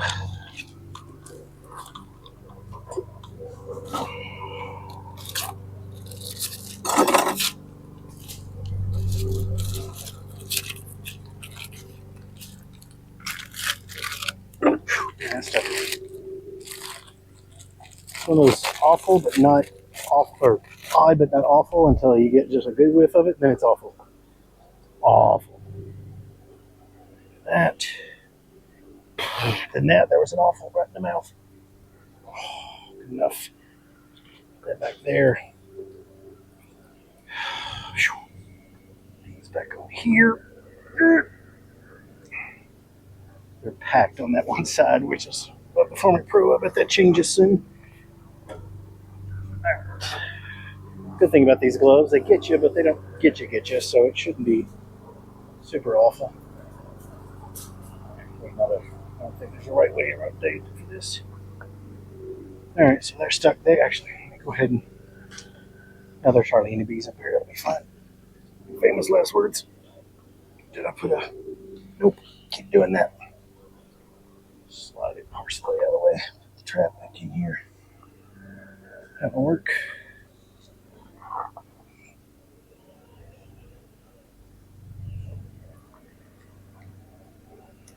One of those awful but not awful, or odd but not awful until you get just a good whiff of it, then it's awful. Awful. That. Then that, there was an awful right in the mouth. Oh, good enough. Put that back there. It's back over here. They're packed on that one side, which is what the Formic Pro. I bet that changes soon. Good thing about these gloves, they get you, but they don't get you, so it shouldn't be super awful. I don't think there's a right way to rotate for this. Alright, so they're stuck there. Actually, let me go ahead and. Now there's hardly any bees up here, that'll be fine. Famous last words. Did I put a. Nope, keep doing that. Slide it partially out of the way. Put the trap back in here. That will work.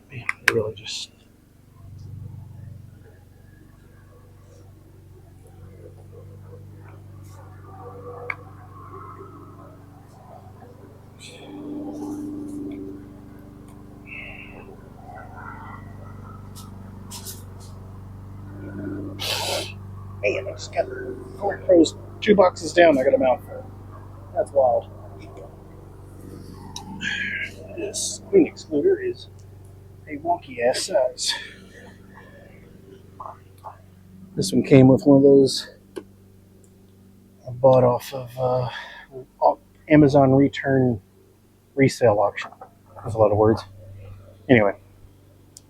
Man, they really just. Man, I just got Formic Pro's 2 boxes down. I got a mouthful. That's wild. This queen excluder is a wonky ass size. This one came with one of those I bought off of Amazon return resale auction. That's a lot of words. Anyway,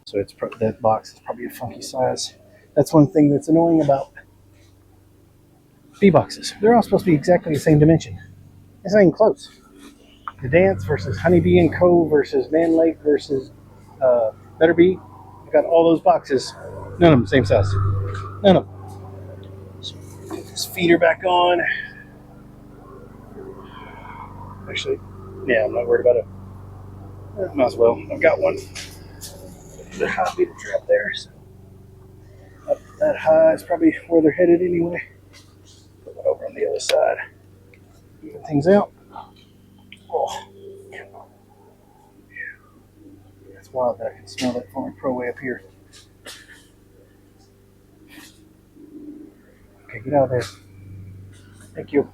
so that box is probably a funky size. That's one thing that's annoying about bee boxes. They're all supposed to be exactly the same dimension. It's not even close. The Dance versus Honeybee and Co. versus Man Lake versus Better Bee. I've got all those boxes. None of them same size. None of them. So put this feeder back on. Actually, yeah, I'm not worried about it. Might as well. I've got one. The hot beetle trap there. So. That high is probably where they're headed anyway. Put one over on the other side. Even things out. Oh. It's wild that I can smell that Formic Pro way up here. Okay, get out of there. Thank you.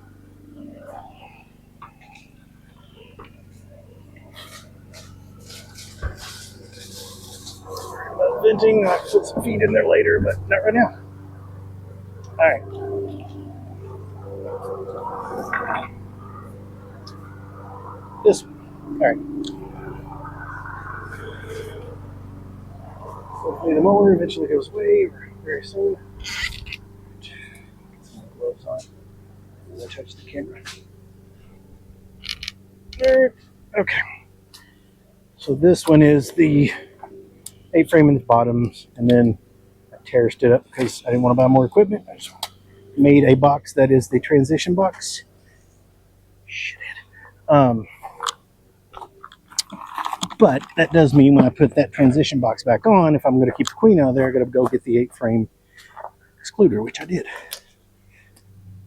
About venting, I can put some feed in there later, but not right now. Alright. This one. Alright. Hopefully the mower eventually goes away very soon. Get some gloves on as I touch the camera. Okay. So this one is the A-frame in the bottoms, and then I terraced it up because I didn't want to buy more equipment. I just made a box that is the transition box. Shit. But that does mean when I put that transition box back on, if I'm going to keep the queen out of there, I got to go get the 8-frame excluder, which I did.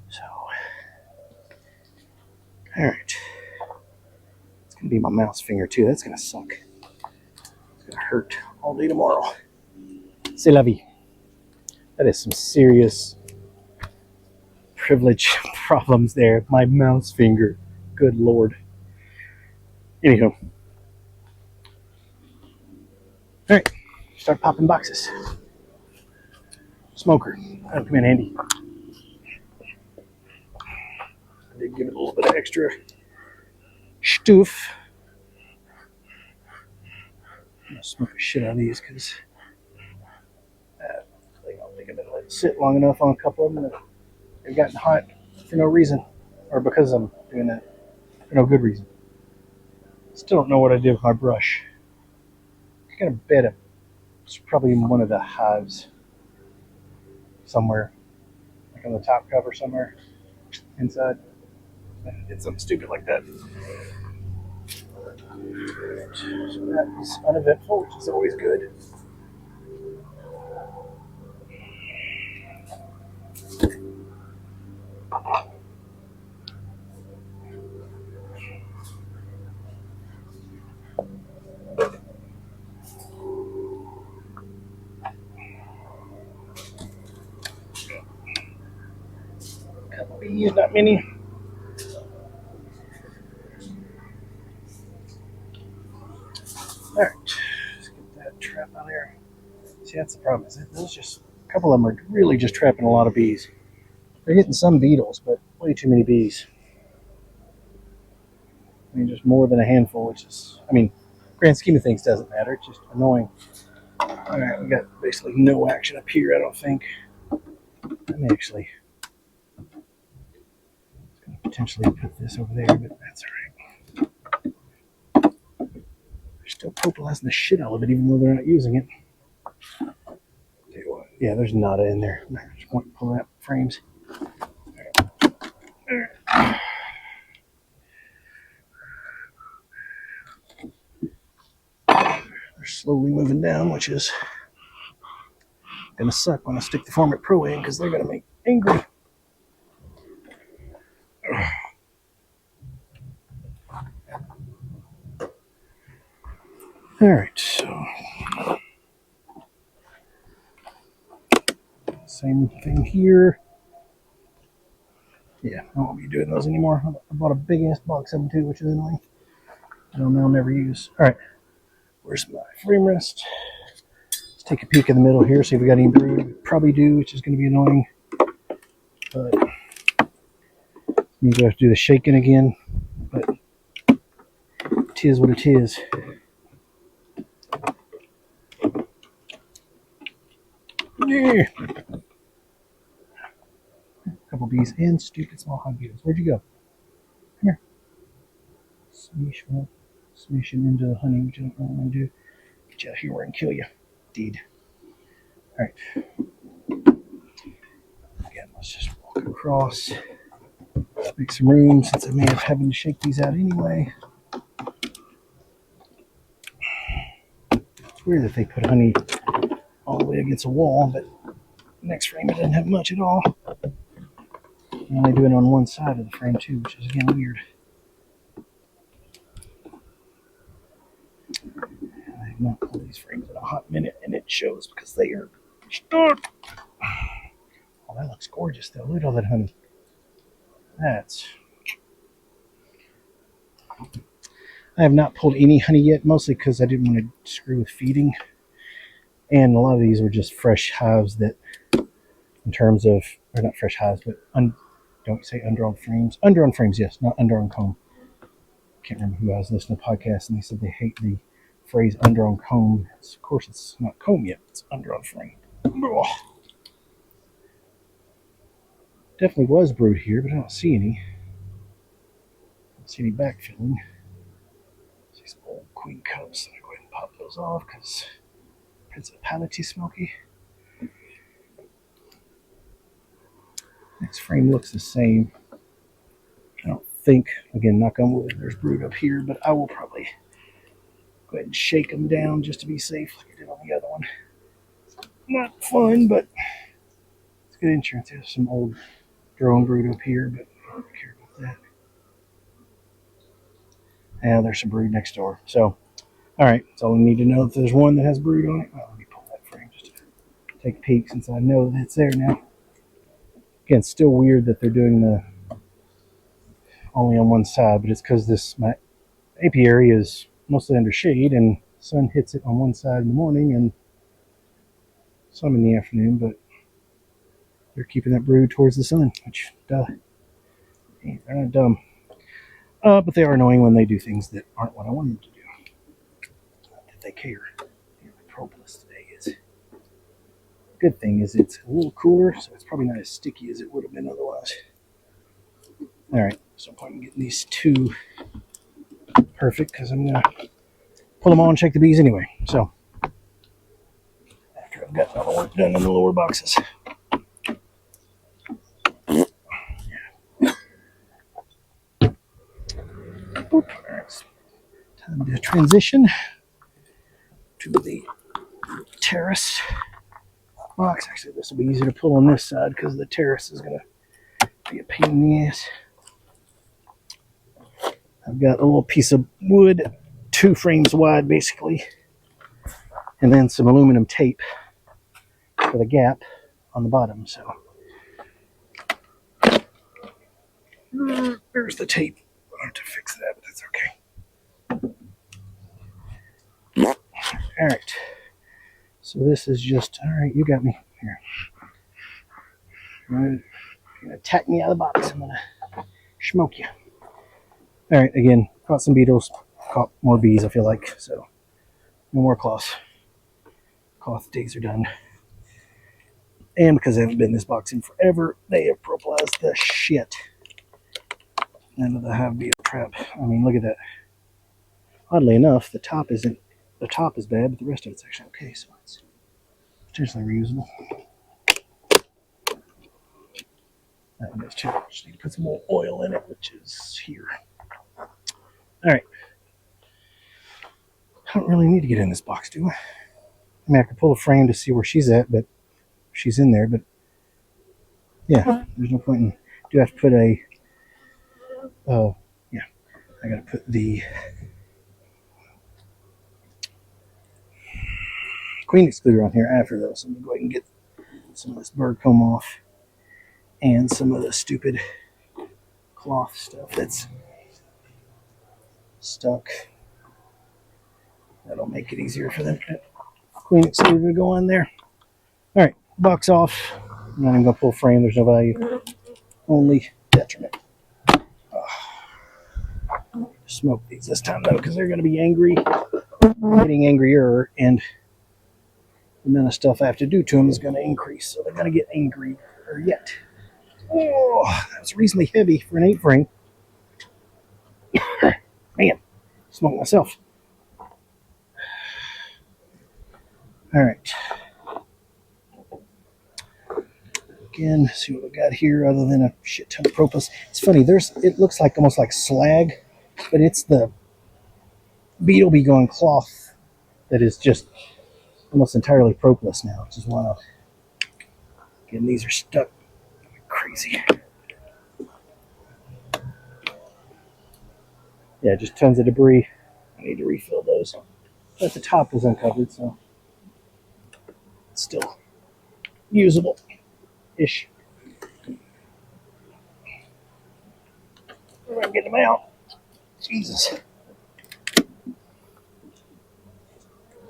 So, all right. It's going to be my mouse finger too. That's going to suck. It's going to hurt all day tomorrow. C'est la vie. That is some serious privilege problems there. My mouse finger. Good Lord. Anyhow. All right. Start popping boxes. Smoker. That'll come in handy. I did give it a little bit of extra stuff. I'm going to smoke the shit out of these because I don't think I'm going to let it sit long enough on a couple of them. They've gotten hot for no reason, or because I'm doing that for no good reason. Still don't know what I did with my brush. I got a bet it's probably in one of the hives somewhere, like on the top cover somewhere inside. I did something stupid like that. So that is uneventful, which is always good. Couple bees, not many. Alright, let's get that trap out of there. See, that's the problem, is those just, a couple of them are really just trapping a lot of bees. They're getting some beetles, but way too many bees. I mean, just more than a handful, which is, I mean, grand scheme of things doesn't matter, it's just annoying. Alright, we got basically no action up here, I don't think. Let me actually potentially put this over there, but that's alright. They're still popularizing the shit out of it, even though they're not using it. Tell you what, yeah, there's nada in there. I just want to pull out frames. Right. They're slowly moving down, which is gonna suck when I stick the Formic Pro in because they're gonna make angry. All right, so same thing here. Yeah, I won't be doing those anymore. I bought a big ass box of them too, which is annoying. I don't know, I'll never use. All right, where's my frame rest? Let's take a peek in the middle here, see if we got any brood. We probably do, which is going to be annoying. But maybe I have to do the shaking again. But it is what it is. Yeah. A couple bees and stupid small hive beetles. Where'd you go? Come here. Smash them into the honey, which I don't really want to do. Get you out here where I can kill you. Indeed. Alright. Again, let's just walk across. Make some room since I may have having to shake these out anyway. It's weird that they put honey all the way against a wall, but next frame, it doesn't have much at all. I'm only doing it on one side of the frame too, which is again weird. I have not pulled these frames in a hot minute, and it shows because they are stuck. Oh, that looks gorgeous though. Look at all that honey. I have not pulled any honey yet, mostly because I didn't want to screw with feeding. And a lot of these were just fresh hives that, in terms of, or not fresh hives, but don't say undrawn frames. Undrawn frames, yes, not undrawn comb. Can't remember who I was listening to a podcast, and they said they hate the phrase undrawn comb. Of course, it's not comb yet, it's undrawn frame. Ugh. Definitely was brood here, but I don't see any. I don't see any backfilling. I see some old queen cups. So I'm going to go ahead and pop those off because it's a palaty smoky. Next frame looks the same. I don't think, again, knock on wood, there's brood up here, but I will probably go ahead and shake them down just to be safe like I did on the other one. Not fun, but it's good insurance. There's some old drone brood up here, but I don't care about that. And there's some brood next door. So, all right, so we need to know if there's one that has brood on it. Well, let me pull that frame just to take a peek since I know that it's there now. Again, it's still weird that they're doing the only on one side, but it's because my apiary is mostly under shade and the sun hits it on one side in the morning and some in the afternoon, but they're keeping that brood towards the sun, which, duh. They're not dumb. But they are annoying when they do things that aren't what I want them to do. Not that they care. The propolis today is. Good thing is it's a little cooler, so it's probably not as sticky as it would have been otherwise. Alright, so I'm point in getting these two perfect because I'm going to pull them all and check the bees anyway. So, after I've got all the work done in the lower boxes. Alright, time to transition to the terrace box. Actually, this will be easier to pull on this side because the terrace is going to be a pain in the ass. I've got a little piece of wood, 2 frames wide basically, and then some aluminum tape for the gap on the bottom. So there's the tape. I have to fix that, but that's okay. All right. So this is just, all right, you got me. Here. You're going to tack me out of the box. I'm going to smoke you. All right, again, caught some beetles, caught more bees, I feel like. So no more cloth. Cloth days are done. And because I haven't been in this box in forever, they have propolised the shit out of the hive beetle trap. I mean, look at that. Oddly enough, the top is bad, but the rest of it's actually okay, so it's potentially reusable. That one is too. Just need to put some more oil in it, which is here. All right. I don't really need to get in this box, do I? I mean, I could pull a frame to see where she's at, but she's in there. But yeah, there's no point in. Do I have to put a? Yeah, I got to put the queen excluder on here after those. So I'm gonna go ahead and get some of this bird comb off and some of the stupid cloth stuff that's stuck. That'll make it easier for them. Queen excluder to go on there. All right, box off. I'm not even gonna pull frame. There's no value, only detriment. Smoke these this time though, because they're gonna be angry, getting angrier, and the amount of stuff I have to do to them is gonna increase. So they're gonna get angrier yet. Oh, that was reasonably heavy for an 8 frame. Man, smoked myself. All right. Again, see what we got here other than a shit ton of propolis. It's funny, it looks like almost like slag, but it's the beetle bee gone cloth that is just almost entirely propolis now, which is wild. Again, these are stuck crazy. Yeah, just tons of debris. I need to refill those. But the top is uncovered, so it's still usable-ish. I'm getting them out. Jesus.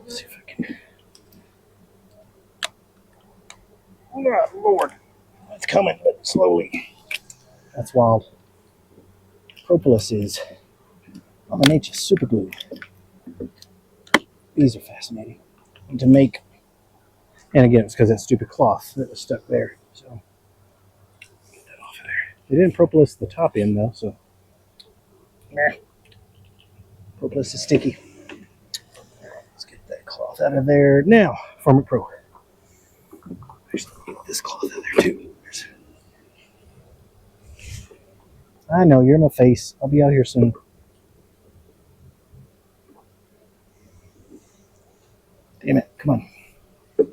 Let's see if I can. Oh, Lord. It's coming, but slowly. That's wild. Propolis is nature's super glue. These are fascinating. And to make, and again, it's because that stupid cloth that was stuck there. So, get that off of there. They didn't propolis the top end, though, so. Nah. Propolis is sticky. Let's get that cloth out of there. Now, Formic Pro. Actually, get this cloth out of there, too. I know, you're in my face. I'll be out here soon. Damn it, come on. Did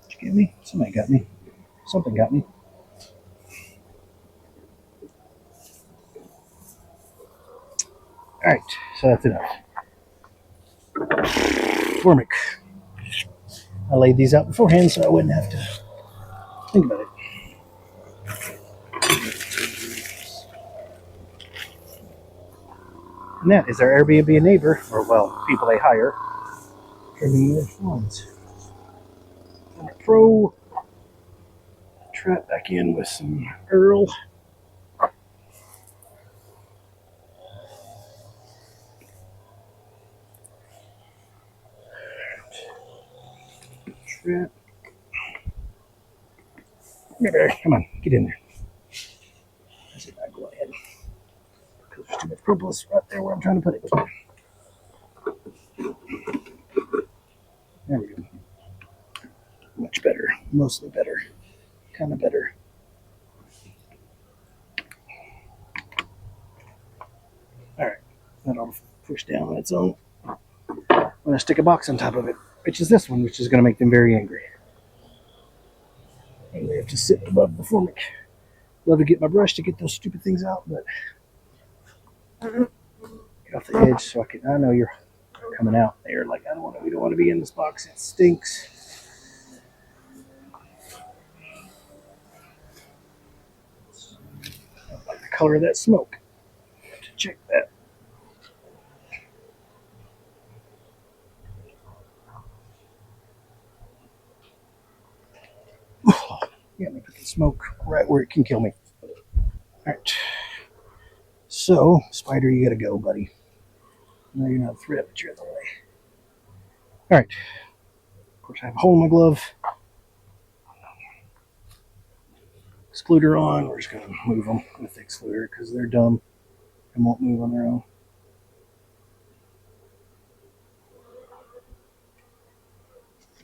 you get me? Somebody got me. Something got me. Alright, so that's enough. Formic. I laid these out beforehand so I wouldn't have to think about it. And that is our Airbnb neighbor, or well, people they hire, trimming their lawns. Formic Pro. Trap back in with some Earl. Trap. Come on, get in there. That's it, go ahead. Because there's too much propolis right there where I'm trying to put it. There we go. Much better. Mostly better. Kind of better. Alright. That'll push down on its own. I'm going to stick a box on top of it, which is this one, which is going to make them very angry. And they have to sit above the Formic. Love to get my brush to get those stupid things out, but get off the edge so I can. I know you're coming out there. Like I don't want to. We don't want to be in this box. It stinks. I don't like the color of that smoke. To check that. Oh, yeah, let me put the smoke right where it can kill me. All right. So, spider, you gotta go, buddy. No, you're not a threat, but you're in the way. All right. Of course, I have a hole in my glove. Excluder on. We're just gonna move them with the excluder because they're dumb and won't move on their own.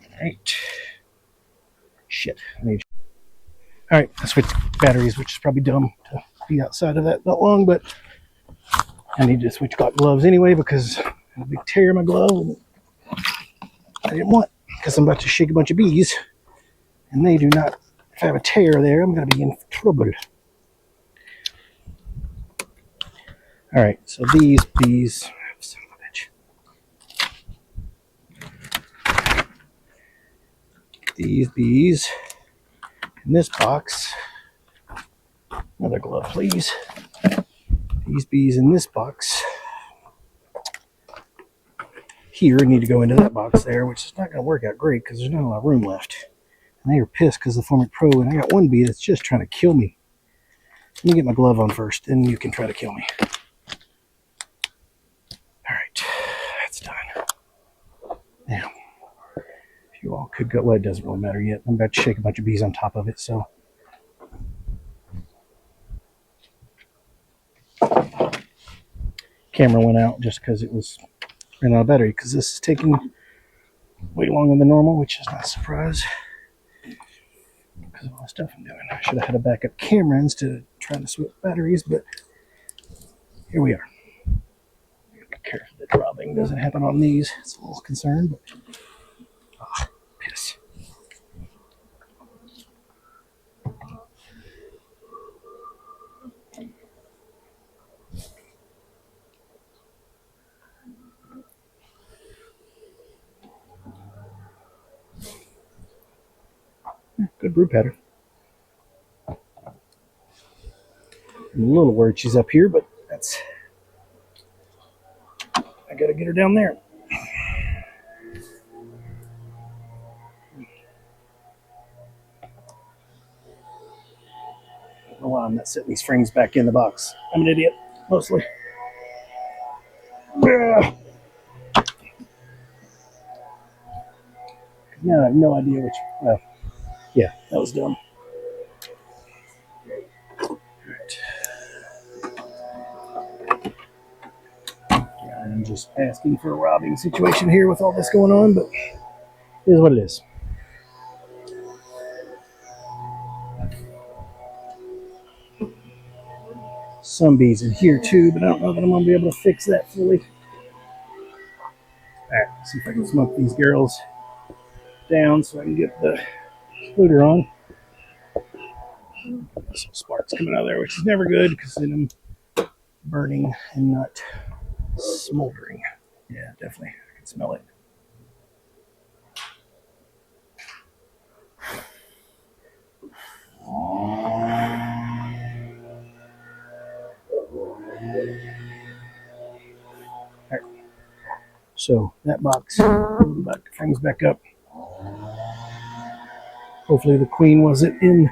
All right. Shit. All right, I switched batteries, which is probably dumb to be outside of that long, but I need to switch gloves anyway because I had a big tear in my glove and I didn't want because I'm about to shake a bunch of bees and they do not. If I have a tear there, I'm going to be in trouble. All right, so these bees, son of a bitch. These bees in this box. Another glove, please. These bees in this box here need to go into that box there, which is not going to work out great because there's not a lot of room left. And they are pissed because of the Formic Pro, and I got one bee that's just trying to kill me. Let me get my glove on first, then you can try to kill me. Alright, that's done. Now, if you all could go, well, it doesn't really matter yet. I'm about to shake a bunch of bees on top of it, so. Camera went out just because it was ran out of battery, because this is taking way longer than normal, which is not a surprise. Because of all the stuff I'm doing. I should have had a backup camera instead of trying to switch batteries, but here we are. Be careful that dropping doesn't happen on these. It's a little concerned, but Good brood pattern. I'm a little worried she's up here, but that's... I gotta get her down there. I don't know why I'm not setting these frames back in the box. I'm an idiot, mostly. Now I have no idea which... Well, yeah, that was dumb. Right. Yeah, I'm just asking for a robbing situation here with all this going on, but it is what it is. Some bees in here too, but I don't know that I'm going to be able to fix that fully. Alright, see if I can smoke these girls down so I can get the excluder on. Some sparks coming out of there, which is never good because then I'm burning and not smoldering. Yeah, definitely. I can smell it. Alright. So that box frames back up. Hopefully the queen wasn't in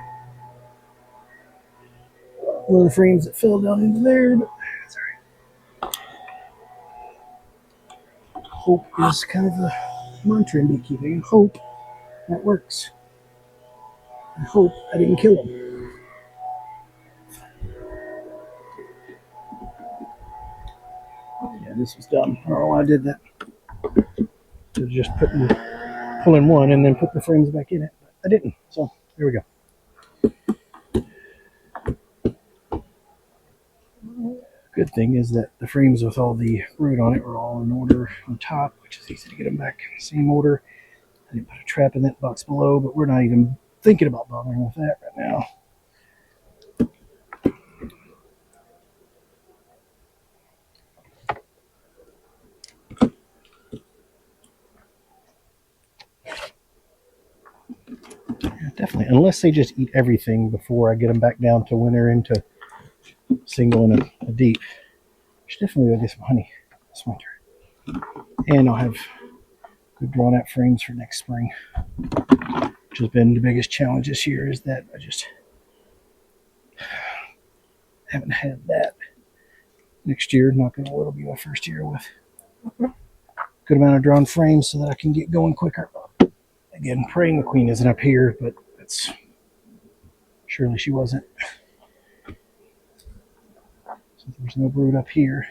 one of the frames that fell down into there, but that's alright. Hope is kind of a mantra in beekeeping. Hope that works. I hope I didn't kill him. Yeah, this was dumb. I don't know why I did that. To just pull in one and then put the frames back in it. But I didn't. So there we go. Good thing is that the frames with all the brood on it were all in order on top, which is easy to get them back in the same order. I didn't put a trap in that box below, but we're not even thinking about bothering with that right now. Yeah, definitely, unless they just eat everything before I get them back down to winter into single and a deep. I should definitely go get some honey this winter. And I'll have good drawn out frames for next spring, which has been the biggest challenge this year, is that I just haven't had that. Next year, knock on wood, will be my first year with a good amount of drawn frames so that I can get going quicker. Again, praying the queen isn't up here, but that's surely she wasn't. Since there's no brood up here.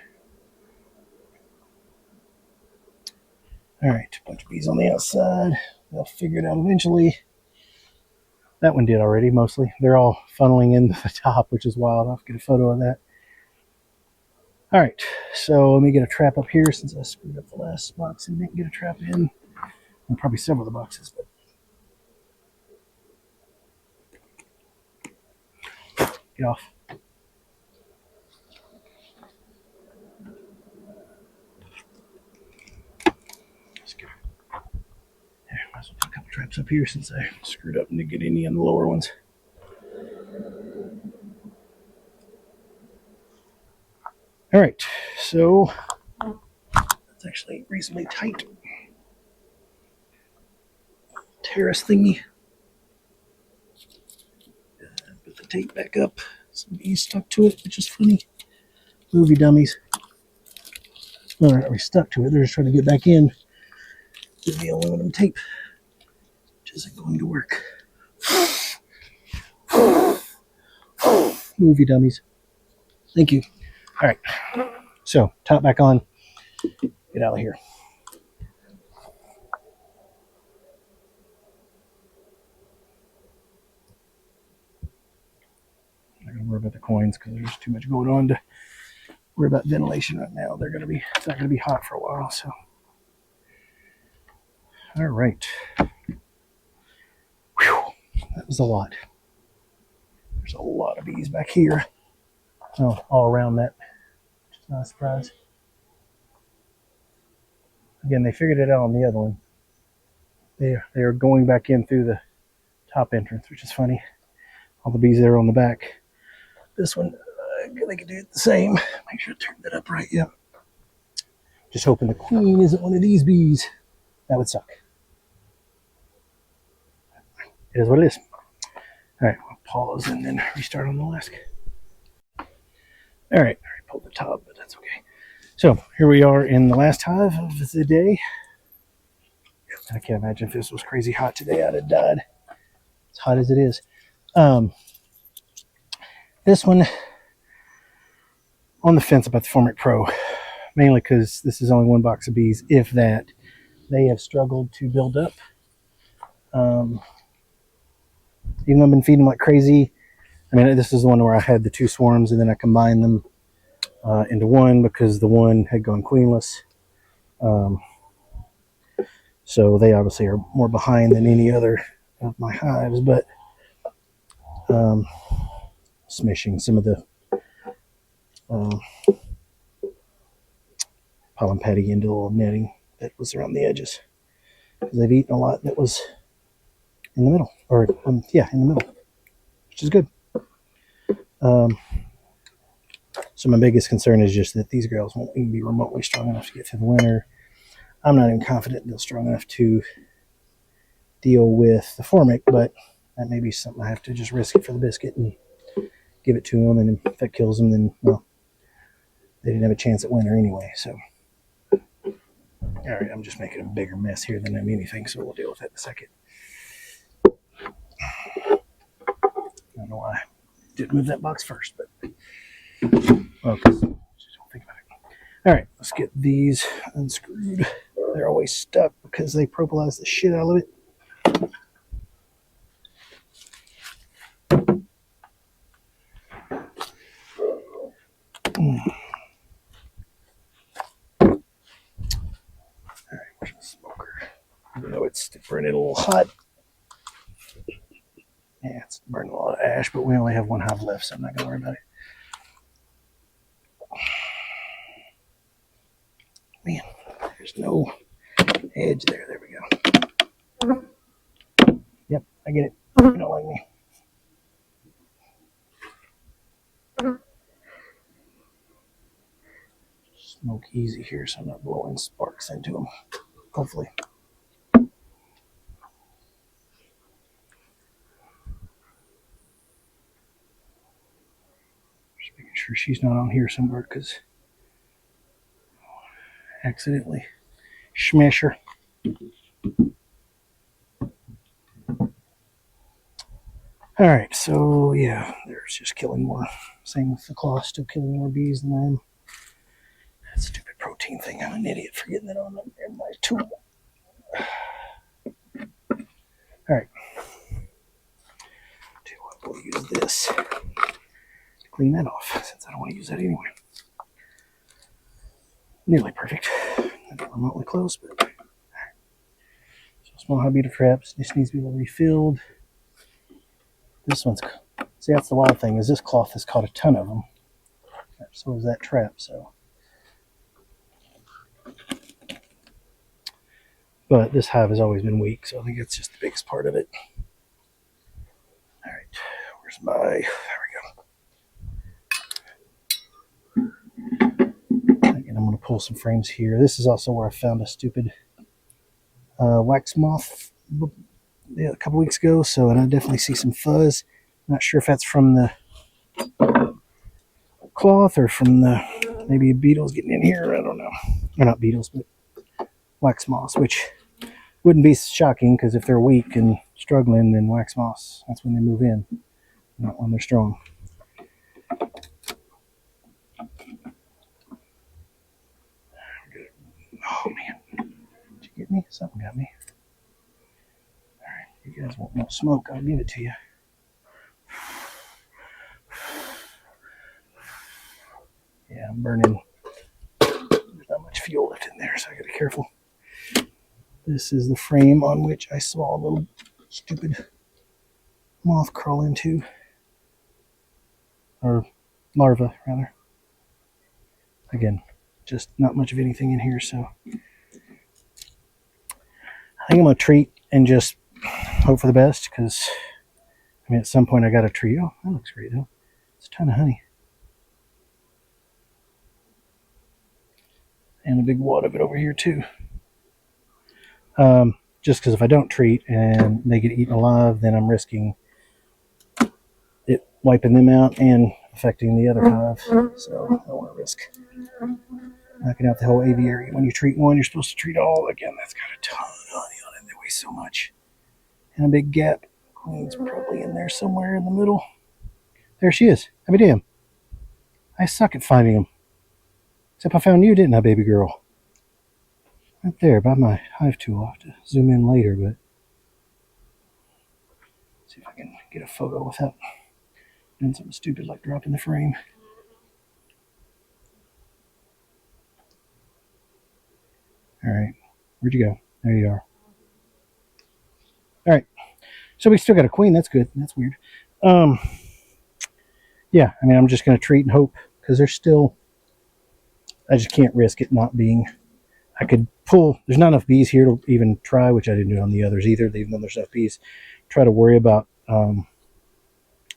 Alright, a bunch of bees on the outside. They'll figure it out eventually. That one did already, mostly. They're all funneling into the top, which is wild. I'll have to get a photo of that. Alright, so let me get a trap up here since I screwed up the last box and didn't get a trap in. And probably several of the boxes, but get off. Yeah, might as well put a couple traps up here since I screwed up and didn't get any on the lower ones. Alright, so that's actually reasonably tight. Terrace thingy. Put the tape back up. Some bees stuck to it, which is funny. Movie dummies. Well, they're not really stuck to it, they're just trying to get back in with the aluminum tape, which isn't going to work. Movie dummies. Thank you. Alright, so top back on. Get out of here. I'm not going to worry about the coins because there's too much going on to worry about ventilation right now. It's not going to be hot for a while, so. Alright. That was a lot. There's a lot of bees back here. Oh, all around that. Which is not a surprise. Again, they figured it out on the other one. They are going back in through the top entrance, which is funny. All the bees there on the back. This one, they could do it the same. Make sure I turn that up right. Yeah. Just hoping the queen isn't one of these bees. That would suck. It is what it is. All right, I'll pause and then restart on the last. All right, I already pulled the top, but that's okay. So here we are in the last hive of the day. I can't imagine if this was crazy hot today, I'd have died. As hot as it is. This one, on the fence about the Formic Pro, mainly because this is only one box of bees, if that. They have struggled to build up. Even though I've been feeding them like crazy. I mean, this is the one where I had the 2 swarms and then I combined them into one because the one had gone queenless. So they obviously are more behind than any other of my hives, but smishing some of the pollen patty into a little netting that was around the edges. Because they've eaten a lot that was in the middle, or yeah, in the middle, which is good. So my biggest concern is just that these girls won't even be remotely strong enough to get through the winter. I'm not even confident they're strong enough to deal with the Formic, but that may be something I have to just risk it for the biscuit and give it to them. And if that kills them, then, well, they didn't have a chance at winter anyway. So, all right, I'm just making a bigger mess here than I'm anything, so we'll deal with that in a second. I don't know why I didn't move that box first, but well, just don't think about it. All right, let's get these unscrewed. They're always stuck because they propolis the shit out of it. All right, where's my smoker? Even though it's burning a little hot. Yeah, it's burning a lot of ash, but we only have one hive left, so I'm not going to worry about it. Man, there's no edge there. There we go. Yep, I get it. You don't like me. Smoke easy here so I'm not blowing sparks into them. Hopefully. Just making sure she's not on here somewhere because accidentally smash her. All right, so yeah, there's just killing more. Same with the claw, still killing more bees than I am. That stupid protein thing. I'm an idiot for getting it on my tool. All right. We'll use this to clean that off since I don't want to use that anyway. Nearly perfect. Not remotely close, but all right. So small high beetle traps. This needs to be a little refilled. This one's, see, that's the wild thing is this cloth has caught a ton of them. So is that trap. So, but this hive has always been weak, so I think that's just the biggest part of it. All right, where's my? There we go. Again, I'm going to pull some frames here. This is also where I found a stupid wax moth a couple weeks ago. So, and I definitely see some fuzz. Not sure if that's from the cloth or from the maybe beetles getting in here. I don't know. Or not beetles, but wax moths, which wouldn't be shocking because if they're weak and struggling, then wax moths, that's when they move in, not when they're strong. Oh man, did you get me? Something got me. All right, you guys want no smoke? I'll give it to you. Yeah, I'm burning. There's not much fuel left in there, so I gotta be careful. This is the frame on which I saw a little stupid moth crawl into. Or larva, rather. Again, just not much of anything in here, so I think I'm going to treat and just hope for the best, because I mean, at some point I got to treat. Oh, that looks great though. It's a ton of honey. And a big wad of it over here too. Just because if I don't treat and they get eaten alive, then I'm risking it wiping them out and affecting the other hive. So I don't want to risk knocking out the whole aviary. When you treat one, you're supposed to treat all. Again, that's got a ton of honey on it. They weigh so much. And a big gap. Queen's probably in there somewhere in the middle. There she is. I mean, damn. I suck at finding them. Except I found you, didn't I, baby girl? Right there by my hive tool. I'll have to zoom in later, but see if I can get a photo without doing something stupid like dropping the frame. Alright, where'd you go? There you are. Alright, so we still got a queen. That's good. That's weird. Yeah, I mean, I'm just going to treat and hope, because there's still, I just can't risk it not being, I could pull, there's not enough bees here to even try, which I didn't do on the others either, even though there's enough bees. Try to worry about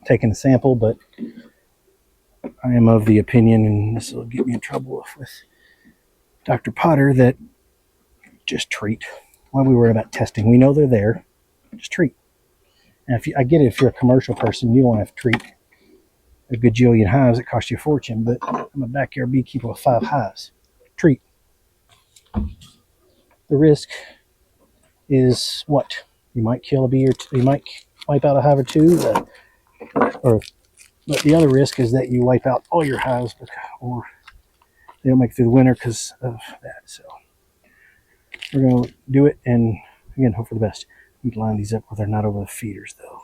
taking a sample, but I am of the opinion, and this will get me in trouble with Dr. Potter, that just treat. Why we worry about testing? We know they're there. Just treat. And I get it, if you're a commercial person, you don't have to treat a gajillion hives. It costs you a fortune, but I'm a backyard beekeeper with 5 hives. Treat. The risk is what? You might kill a bee, or you might wipe out a hive or two, but the other risk is that you wipe out all your hives, or they don't make it through the winter because of that. So we're going to do it, and again, hope for the best. We can line these up where they're not over the feeders, though.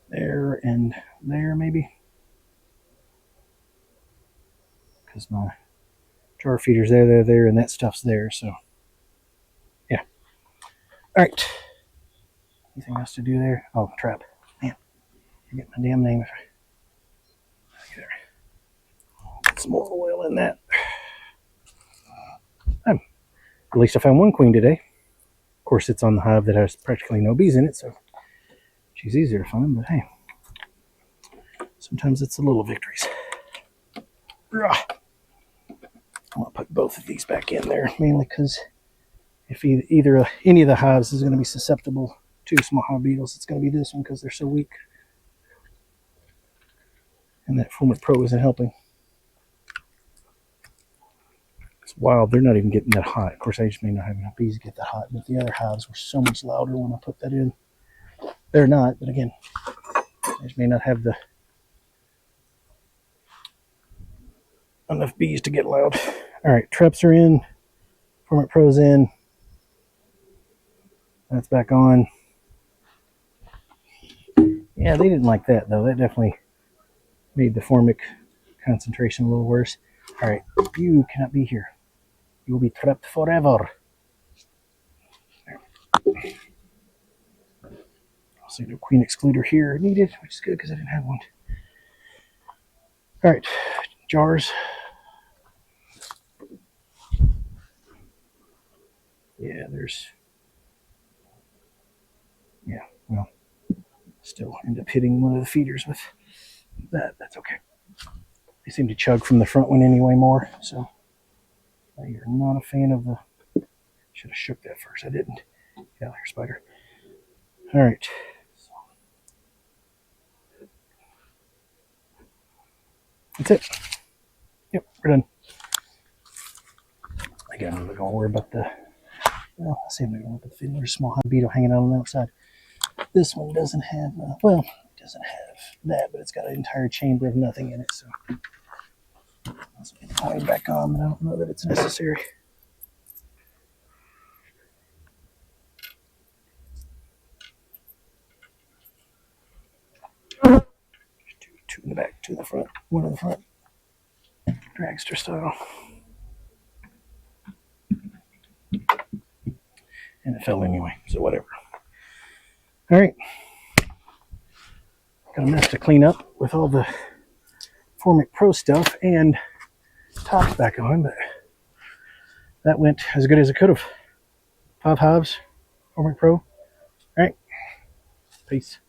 There and there, maybe, because my jar feeder's there, and that stuff's there. So yeah. All right. Anything else to do there? Oh, trap. Man, forget my damn name. There. Get some more oil in that. At least I found one queen today. Of course, it's on the hive that has practically no bees in it, so she's easier to find. But hey, sometimes it's the little victories. I'm gonna put both of these back in there, mainly because if either any of the hives is going to be susceptible to small hive beetles, it's going to be this one, because they're so weak. And that Formic Pro isn't helping. It's wild. They're not even getting that hot. Of course, I just may not have enough bees to get that hot, but the other hives were so much louder when I put that in. They're not, but again, I just may not have the enough bees to get loud. All right, traps are in. Formic Pro's in. That's back on. Yeah, they didn't like that, though. That definitely made the formic concentration a little worse. All right, you cannot be here. You will be trapped forever. Also, no queen excluder here needed, which is good because I didn't have one. All right, jars. Yeah, well, still end up hitting one of the feeders with that. That's okay. They seem to chug from the front one anyway more, so you're not a fan of the... Should have shook that first. I didn't. Get out here, spider. All right. That's it. Yep, we're done. Again, I'm not going to worry about the... Well, I see I'm not going to look at the feeder. There's a small hive beetle hanging out on the outside. This one doesn't have... well, it doesn't have that, but it's got an entire chamber of nothing in it, so... Let's get the coin back on, but I don't know that it's necessary. Two in the back, two in the front, one in the front. Dragster style. And it fell anyway, so whatever. All right. Got a mess to clean up with all the Formic Pro stuff and tops back on, but that went as good as it could have. 5 hives, Formic Pro. Peace.